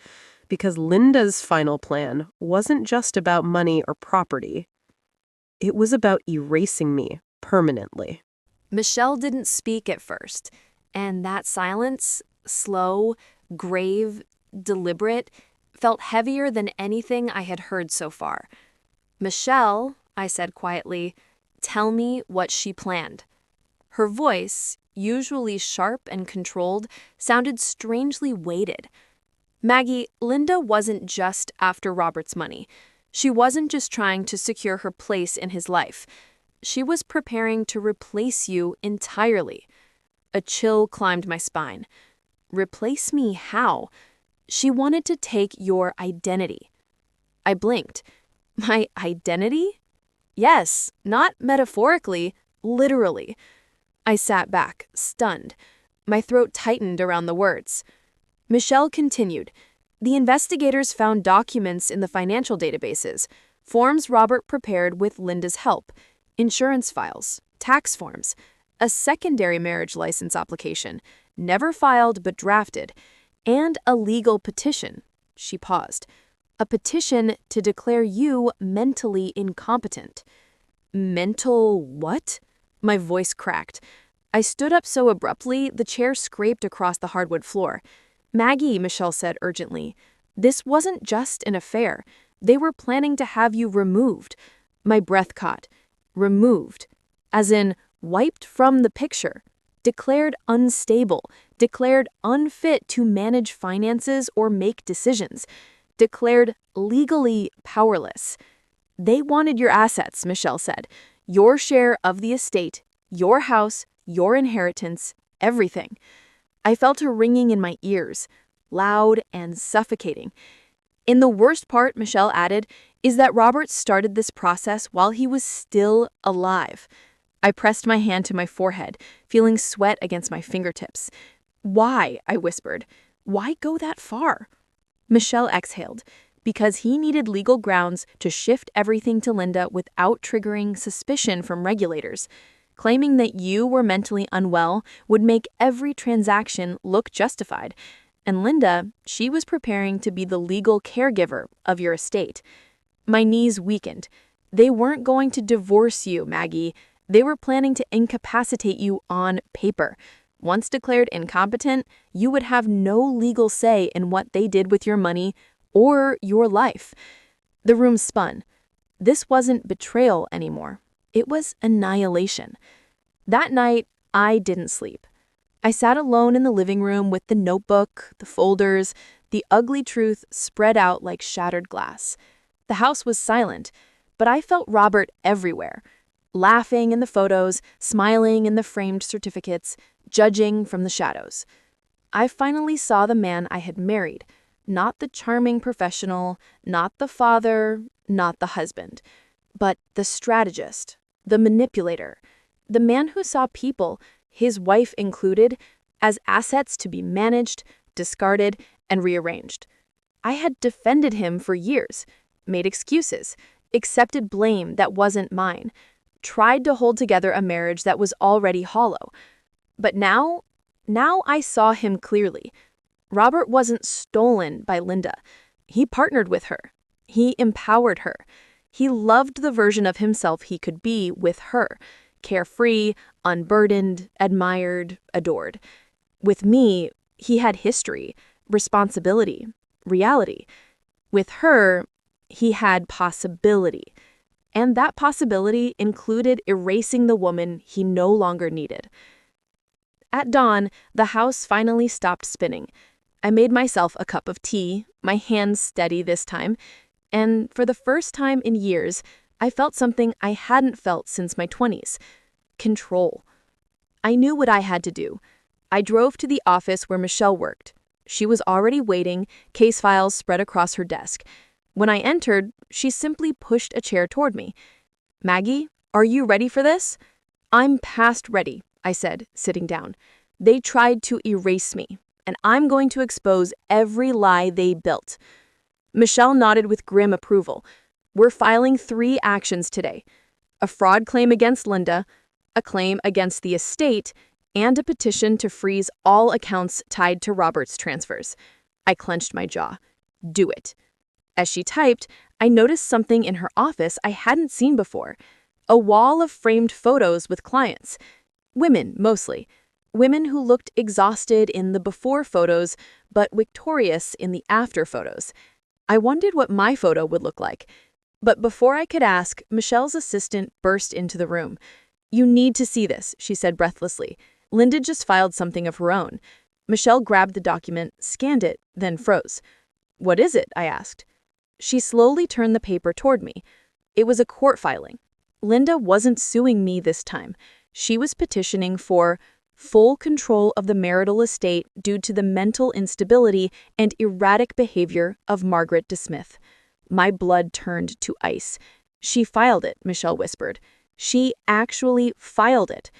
because Linda's final plan wasn't just about money or property. It was about erasing me permanently. Michelle didn't speak at first, and that silence, slow, grave, deliberate, felt heavier than anything I had heard so far. "Michelle," I said quietly, "tell me what she planned." Her voice, usually sharp and controlled, sounded strangely weighted. "Maggie, Linda wasn't just after Robert's money. She wasn't just trying to secure her place in his life. She was preparing to replace you entirely." A chill climbed my spine. "Replace me how?" "She wanted to take your identity." I blinked. "My identity?" "Yes, not metaphorically, literally." I sat back, stunned. My throat tightened around the words. Michelle continued. "The investigators found documents in the financial databases, forms Robert prepared with Linda's help, insurance files, tax forms, a secondary marriage license application, never filed but drafted, and a legal petition." She paused. "A petition to declare you mentally incompetent." "Mental what?" My voice cracked. I stood up so abruptly, the chair scraped across the hardwood floor. "Maggie," Michelle said urgently, "this wasn't just an affair. They were planning to have you removed." My breath caught. Removed. As in, wiped from the picture. Declared unstable. Declared unfit to manage finances or make decisions. Declared legally powerless. "They wanted your assets," Michelle said. "Your share of the estate, your house, your inheritance, everything." I felt a ringing in my ears, loud and suffocating. "In the worst part," Michelle added, "is that Robert started this process while he was still alive." I pressed my hand to my forehead, feeling sweat against my fingertips. "Why?" I whispered. "Why go that far?" Michelle exhaled. "Because he needed legal grounds to shift everything to Linda without triggering suspicion from regulators. Claiming that you were mentally unwell would make every transaction look justified. And Linda, she was preparing to be the legal caregiver of your estate." My knees weakened. "They weren't going to divorce you, Maggie. They were planning to incapacitate you on paper. Once declared incompetent, you would have no legal say in what they did with your money or your life." The room spun. This wasn't betrayal anymore. It was annihilation. That night, I didn't sleep. I sat alone in the living room with the notebook, the folders, the ugly truth spread out like shattered glass. The house was silent, but I felt Robert everywhere. Laughing in the photos, smiling in the framed certificates, judging from the shadows. I finally saw the man I had married. Not the charming professional, not the father, not the husband, but the strategist, the manipulator, the man who saw people, his wife included, as assets to be managed, discarded, and rearranged. I had defended him for years, made excuses, accepted blame that wasn't mine, tried to hold together a marriage that was already hollow. But now I saw him clearly. Robert wasn't stolen by Linda. He partnered with her. He empowered her. He loved the version of himself he could be with her, carefree, unburdened, admired, adored. With me, he had history, responsibility, reality. With her, he had possibility. And that possibility included erasing the woman he no longer needed. At dawn, the house finally stopped spinning. I made myself a cup of tea, my hands steady this time, and for the first time in years, I felt something I hadn't felt since my 20s. Control. I knew what I had to do. I drove to the office where Michelle worked. She was already waiting, case files spread across her desk. When I entered, she simply pushed a chair toward me. "Maggie, are you ready for this?" "I'm past ready," I said, sitting down. "They tried to erase me, and I'm going to expose every lie they built." Michelle nodded with grim approval. "We're filing 3 actions today. A fraud claim against Linda, a claim against the estate, and a petition to freeze all accounts tied to Robert's transfers. I clenched my jaw. Do it. As she typed, I noticed something in her office I hadn't seen before. A wall of framed photos with clients. Women, mostly. Women who looked exhausted in the before photos, but victorious in the after photos. I wondered what my photo would look like. But before I could ask, Michelle's assistant burst into the room. "You need to see this," she said breathlessly. "Linda just filed something of her own." Michelle grabbed the document, scanned it, then froze. "What is it?" I asked. She slowly turned the paper toward me. It was a court filing. Linda wasn't suing me this time. She was petitioning for full control of the marital estate due to the mental instability and erratic behavior of Margaret DeSmith. My blood turned to ice. "She filed it," Michelle whispered. "She actually filed it."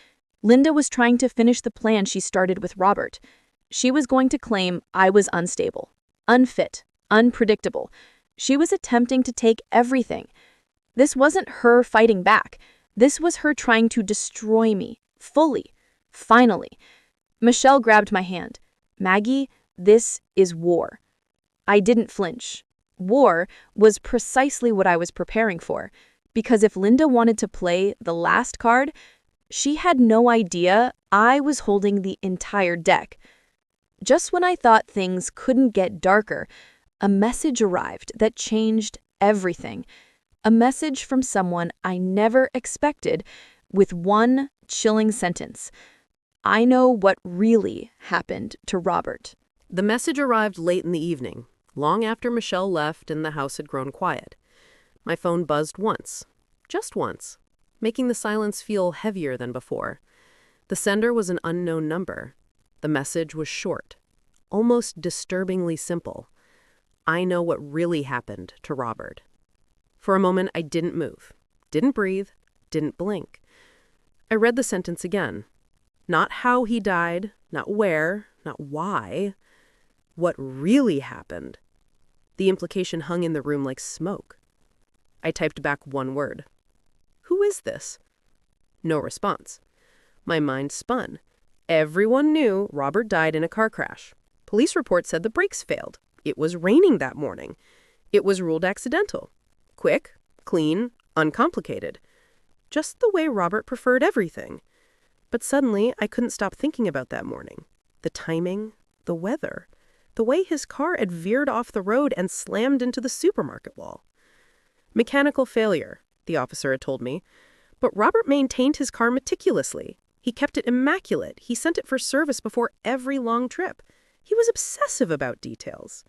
Linda was trying to finish the plan she started with Robert. She was going to claim I was unstable, unfit, unpredictable. She was attempting to take everything. This wasn't her fighting back. This was her trying to destroy me, fully, finally. Michelle grabbed my hand. "Maggie, this is war." I didn't flinch. War was precisely what I was preparing for, because if Linda wanted to play the last card, she had no idea I was holding the entire deck. Just when I thought things couldn't get darker, a message arrived that changed everything. A message from someone I never expected, with one chilling sentence. "I know what really happened to Robert." The message arrived late in the evening, long after Michelle left and the house had grown quiet. My phone buzzed once, just once, making the silence feel heavier than before. The sender was an unknown number. The message was short, almost disturbingly simple. "I know what really happened to Robert." For a moment, I didn't move, didn't breathe, didn't blink. I read the sentence again. Not how he died, not where, not why. What really happened. The implication hung in the room like smoke. I typed back one word. "Who is this?" No response. My mind spun. Everyone knew Robert died in a car crash. Police report said the brakes failed. It was raining that morning. It was ruled accidental. Quick, clean, uncomplicated. Just the way Robert preferred everything. But suddenly, I couldn't stop thinking about that morning. The timing, the weather, the way his car had veered off the road and slammed into the supermarket wall. Mechanical failure, the officer had told me. But Robert maintained his car meticulously. He kept it immaculate. He sent it for service before every long trip. He was obsessive about details.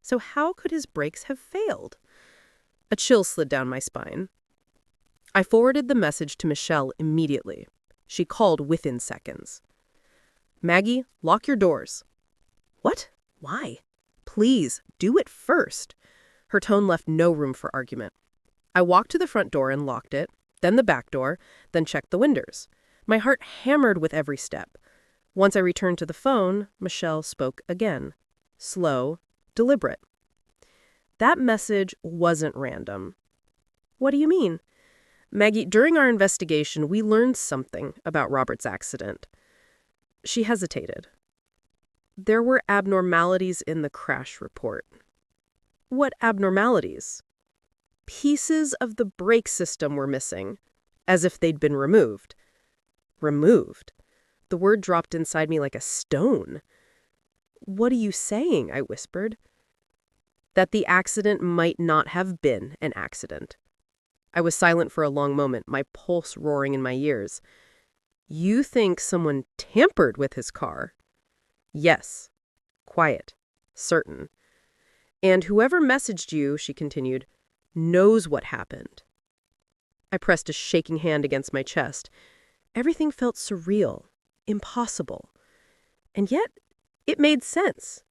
So how could his brakes have failed? A chill slid down my spine. I forwarded the message to Michelle immediately. She called within seconds. "Maggie, lock your doors." "What? Why?" "Please, do it first." Her tone left no room for argument. I walked to the front door and locked it, then the back door, then checked the windows. My heart hammered with every step. Once I returned to the phone, Michelle spoke again. Slow, deliberate. "That message wasn't random." "What do you mean?" "Maggie, during our investigation, we learned something about Robert's accident." She hesitated. "There were abnormalities in the crash report." "What abnormalities?" "Pieces of the brake system were missing, as if they'd been removed." Removed? The word dropped inside me like a stone. "What are you saying?" I whispered. "That the accident might not have been an accident." I was silent for a long moment, my pulse roaring in my ears. "You think someone tampered with his car?" "Yes. Quiet. Certain. And whoever messaged you," she continued, "knows what happened." I pressed a shaking hand against my chest. Everything felt surreal, impossible. And yet, it made sense.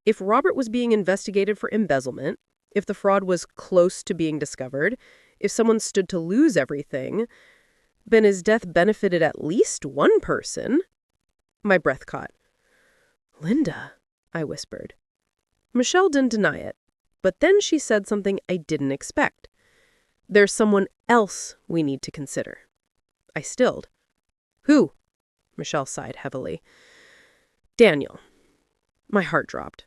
If Robert was being investigated for embezzlement, if the fraud was close to being discovered, if someone stood to lose everything, then his death benefited at least one person. My breath caught. "Linda," I whispered. Michelle didn't deny it, but then she said something I didn't expect. "There's someone else we need to consider." I stilled. "Who?" Michelle sighed heavily. Daniel. My heart dropped.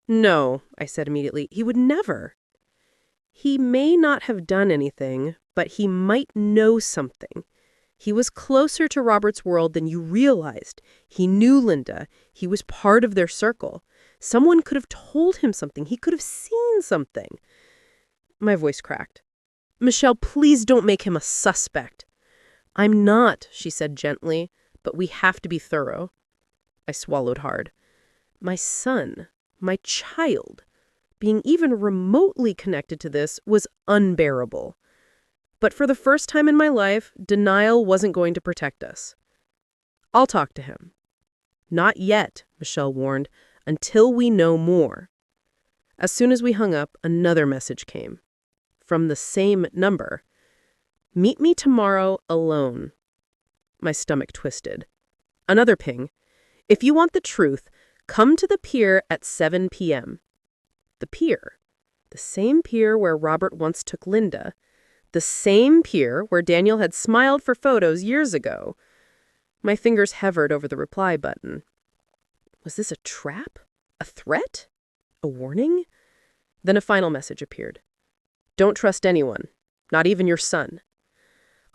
No, I said immediately. He would never. He may not have done anything, but he might know something. He was closer to Robert's world than you realized. He knew Linda. He was part of their circle. Someone could have told him something. He could have seen something. My voice cracked. Michelle, please don't make him a suspect. I'm not, she said gently, but we have to be thorough. I swallowed hard. My son, my child, being even remotely connected to this was unbearable. But for the first time in my life, denial wasn't going to protect us. I'll talk to him. Not yet, Michelle warned, until we know more. As soon as we hung up, another message came. From the same number. Meet me tomorrow alone. My stomach twisted. Another ping. If you want the truth, come to the pier at 7 p.m. The pier. The same pier where Robert once took Linda. The same pier where Daniel had smiled for photos years ago. My fingers hovered over the reply button. Was this a trap? A threat? A warning? Then a final message appeared. Don't trust anyone, not even your son.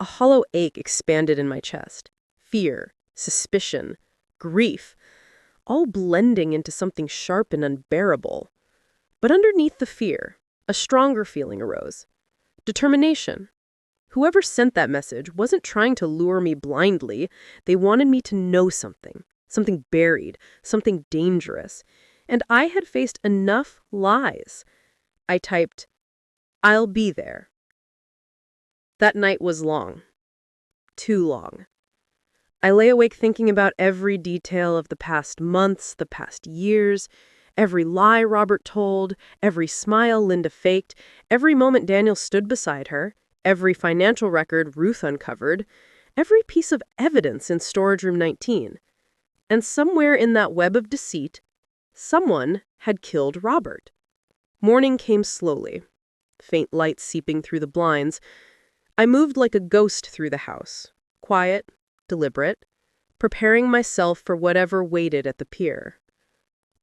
A hollow ache expanded in my chest. Fear, suspicion, grief, all blending into something sharp and unbearable. But underneath the fear, a stronger feeling arose. Determination. Whoever sent that message wasn't trying to lure me blindly. They wanted me to know something, something buried, something dangerous. And I had faced enough lies. I typed, I'll be there. That night was long. Too long. I lay awake thinking about every detail of the past months, the past years, every lie Robert told, every smile Linda faked, every moment Daniel stood beside her, every financial record Ruth uncovered, every piece of evidence in storage room 19. And somewhere in that web of deceit, someone had killed Robert. Morning came slowly, faint light seeping through the blinds. I moved like a ghost through the house, quiet, deliberate, preparing myself for whatever waited at the pier.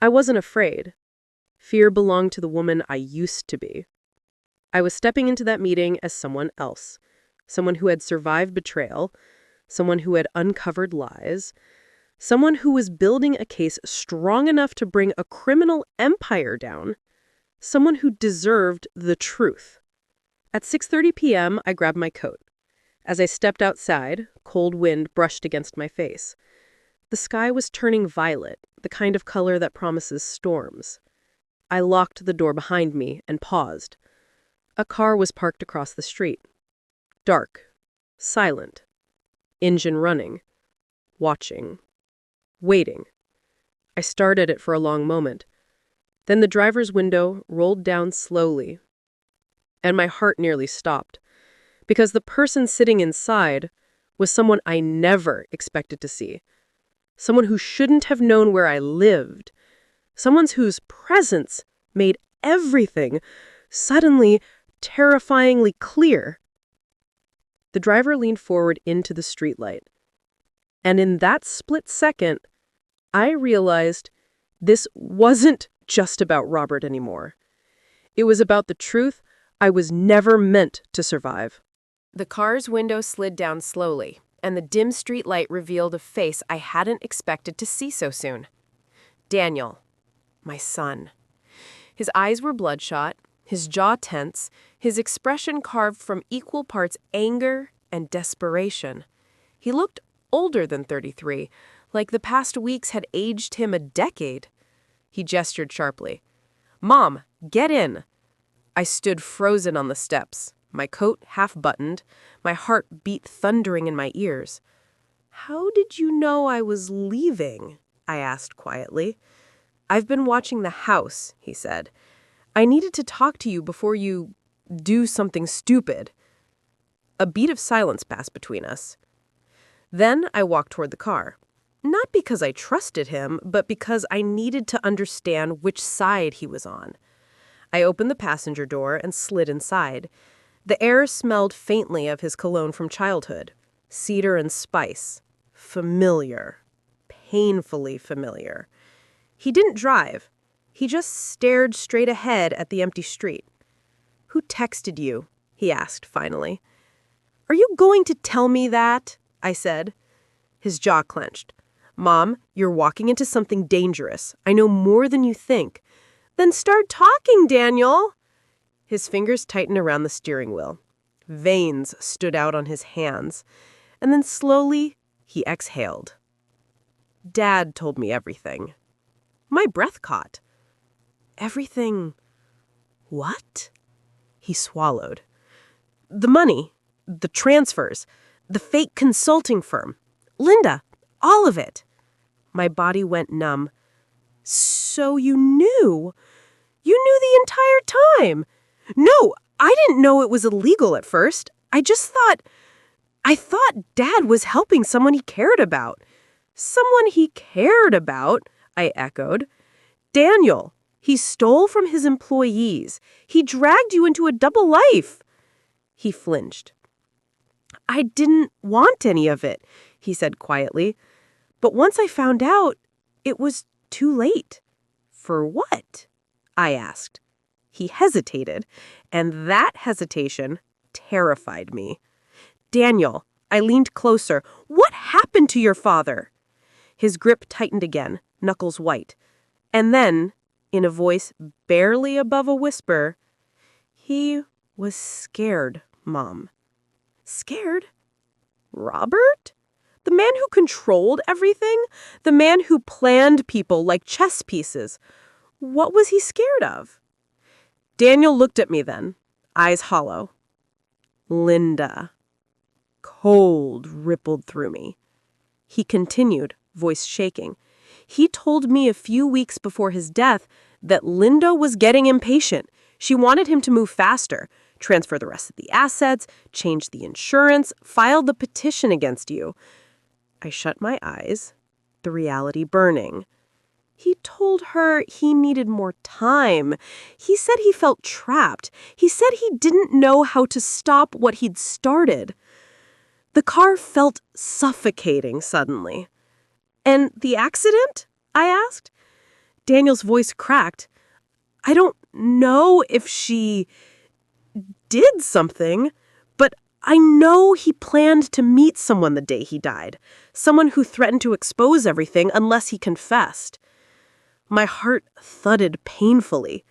I wasn't afraid. Fear belonged to the woman I used to be. I was stepping into that meeting as someone else, someone who had survived betrayal, someone who had uncovered lies, someone who was building a case strong enough to bring a criminal empire down, someone who deserved the truth. At 6:30 p.m., I grabbed my coat. As I stepped outside, cold wind brushed against my face. The sky was turning violet, the kind of color that promises storms. I locked the door behind me and paused. A car was parked across the street. Dark, silent, engine running, watching, waiting. I stared at it for a long moment. Then the driver's window rolled down slowly, and my heart nearly stopped, because the person sitting inside was someone I never expected to see. Someone who shouldn't have known where I lived. Someone whose presence made everything suddenly terrifyingly clear. The driver leaned forward into the streetlight. And in that split second, I realized this wasn't just about Robert anymore. It was about the truth I was never meant to survive. The car's window slid down slowly, and the dim streetlight revealed a face I hadn't expected to see so soon. Daniel, my son. His eyes were bloodshot, his jaw tense, his expression carved from equal parts anger and desperation. He looked older than 33, like the past weeks had aged him a decade. He gestured sharply. Mom, get in. I stood frozen on the steps, my coat half-buttoned, my heart beat thundering in my ears. How did you know I was leaving? I asked quietly. I've been watching the house, he said. I needed to talk to you before you do something stupid. A beat of silence passed between us. Then I walked toward the car. Not because I trusted him, but because I needed to understand which side he was on. I opened the passenger door and slid inside. The air smelled faintly of his cologne from childhood. Cedar and spice. familiar, painfully familiar. He didn't drive. He just stared straight ahead at the empty street. "Who texted you?" he asked finally. "Are you going to tell me that?" I said. His jaw clenched. "Mom, you're walking into something dangerous. I know more than you think." "Then start talking, Daniel." His fingers tightened around the steering wheel. Veins stood out on his hands. And then slowly, he exhaled. "Dad told me everything." My breath caught. "Everything what?" He swallowed. "The money, the transfers, the fake consulting firm. Linda, all of it." My body went numb. "So you knew? You knew the entire time?" "No, I didn't know it was illegal at first. I thought Dad was helping someone he cared about." "Someone he cared about?" I echoed. "Daniel, he stole from his employees. He dragged you into a double life." He flinched. "I didn't want any of it," he said quietly. "But once I found out, it was too late." "For what?" I asked. He hesitated, and that hesitation terrified me. "Daniel," I leaned closer, "what happened to your father?" His grip tightened again, knuckles white. And then, in a voice barely above a whisper, "He was scared, Mom." "Scared? Robert? The man who controlled everything? The man who planned people like chess pieces? What was he scared of?" Daniel looked at me then, eyes hollow. "Linda." Cold rippled through me. He continued, voice shaking. "He told me a few weeks before his death that Linda was getting impatient. She wanted him to move faster, transfer the rest of the assets, change the insurance, file the petition against you." I shut my eyes, the reality burning. He told her he needed more time. He said he felt trapped. He said he didn't know how to stop what he'd started. The car felt suffocating suddenly. "And the accident?" I asked. Daniel's voice cracked. "I don't know if she did something, but I know he planned to meet someone the day he died, someone who threatened to expose everything unless he confessed." My heart thudded painfully.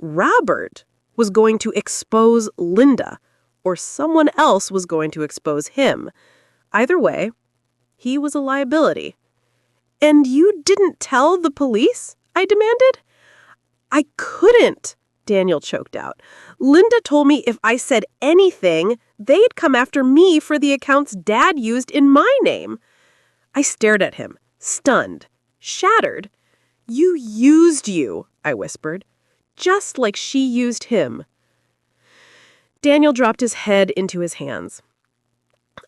Robert was going to expose Linda, or someone else was going to expose him. Either way, he was a liability. "And you didn't tell the police?" I demanded. "I couldn't," Daniel choked out. "Linda told me if I said anything, they'd come after me for the accounts Dad used in my name." I stared at him, stunned, shattered. "You used you," I whispered, "just like she used him." Daniel dropped his head into his hands.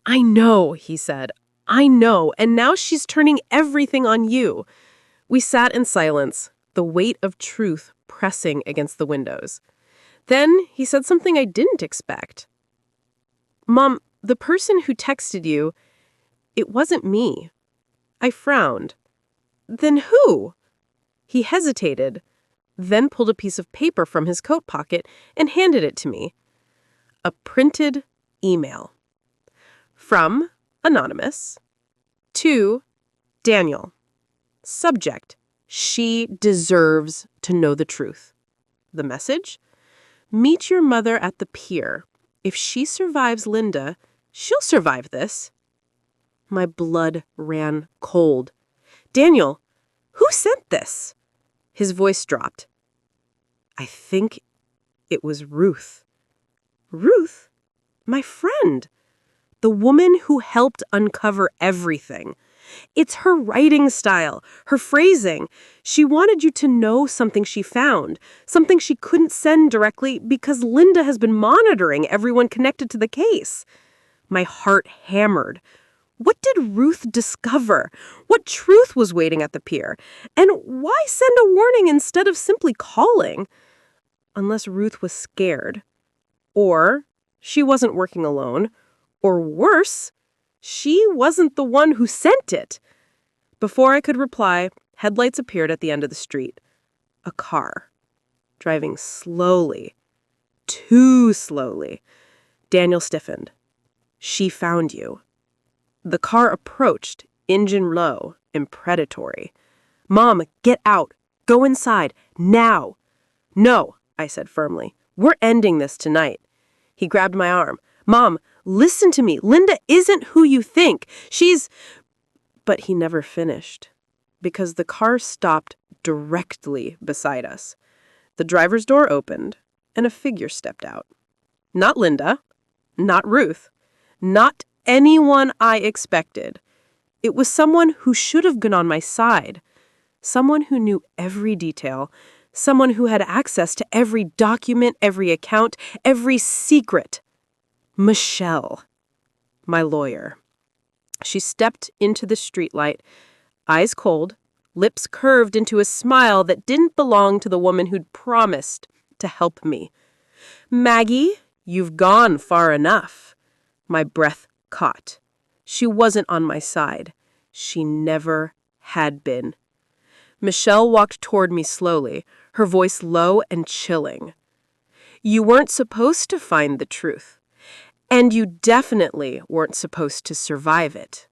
"I know," he said. "I know, and now she's turning everything on you." We sat in silence, the weight of truth pressing against the windows. Then he said something I didn't expect. "Mom, the person who texted you, it wasn't me." I frowned. "Then who?" He hesitated, then pulled a piece of paper from his coat pocket and handed it to me. A printed email. From Anonymous to Daniel. Subject: She deserves to know the truth. The message: Meet your mother at the pier. If she survives Linda, she'll survive this. My blood ran cold. "Daniel, who sent this?" His voice dropped. "I think it was Ruth." "Ruth? My friend. The woman who helped uncover everything. It's her writing style, her phrasing. She wanted you to know something she found, something she couldn't send directly because Linda has been monitoring everyone connected to the case." My heart hammered. What did Ruth discover? What truth was waiting at the pier? And why send a warning instead of simply calling? Unless Ruth was scared. Or she wasn't working alone. Or worse, She wasn't the one who sent it. Before I could reply, headlights appeared at the end of the street. A car, driving slowly, too slowly. Daniel stiffened. She found you. The car approached, engine low, impredatory. Mom, get out. Go inside. Now. No, I said firmly. We're ending this tonight. He grabbed my arm. Mom, listen to me. Linda isn't who you think. She's... But he never finished, because the car stopped directly beside us. The driver's door opened, and a figure stepped out. Not Linda, not Ruth, not anyone I expected. It was someone who should have been on my side, someone who knew every detail, someone who had access to every document, every account, every secret. Michelle, my lawyer. She stepped into the streetlight, eyes cold, lips curved into a smile that didn't belong to the woman who'd promised to help me. Maggie, you've gone far enough. My breath caught. She wasn't on my side. She never had been. Michelle walked toward me slowly, her voice low and chilling. You weren't supposed to find the truth. And you definitely weren't supposed to survive it.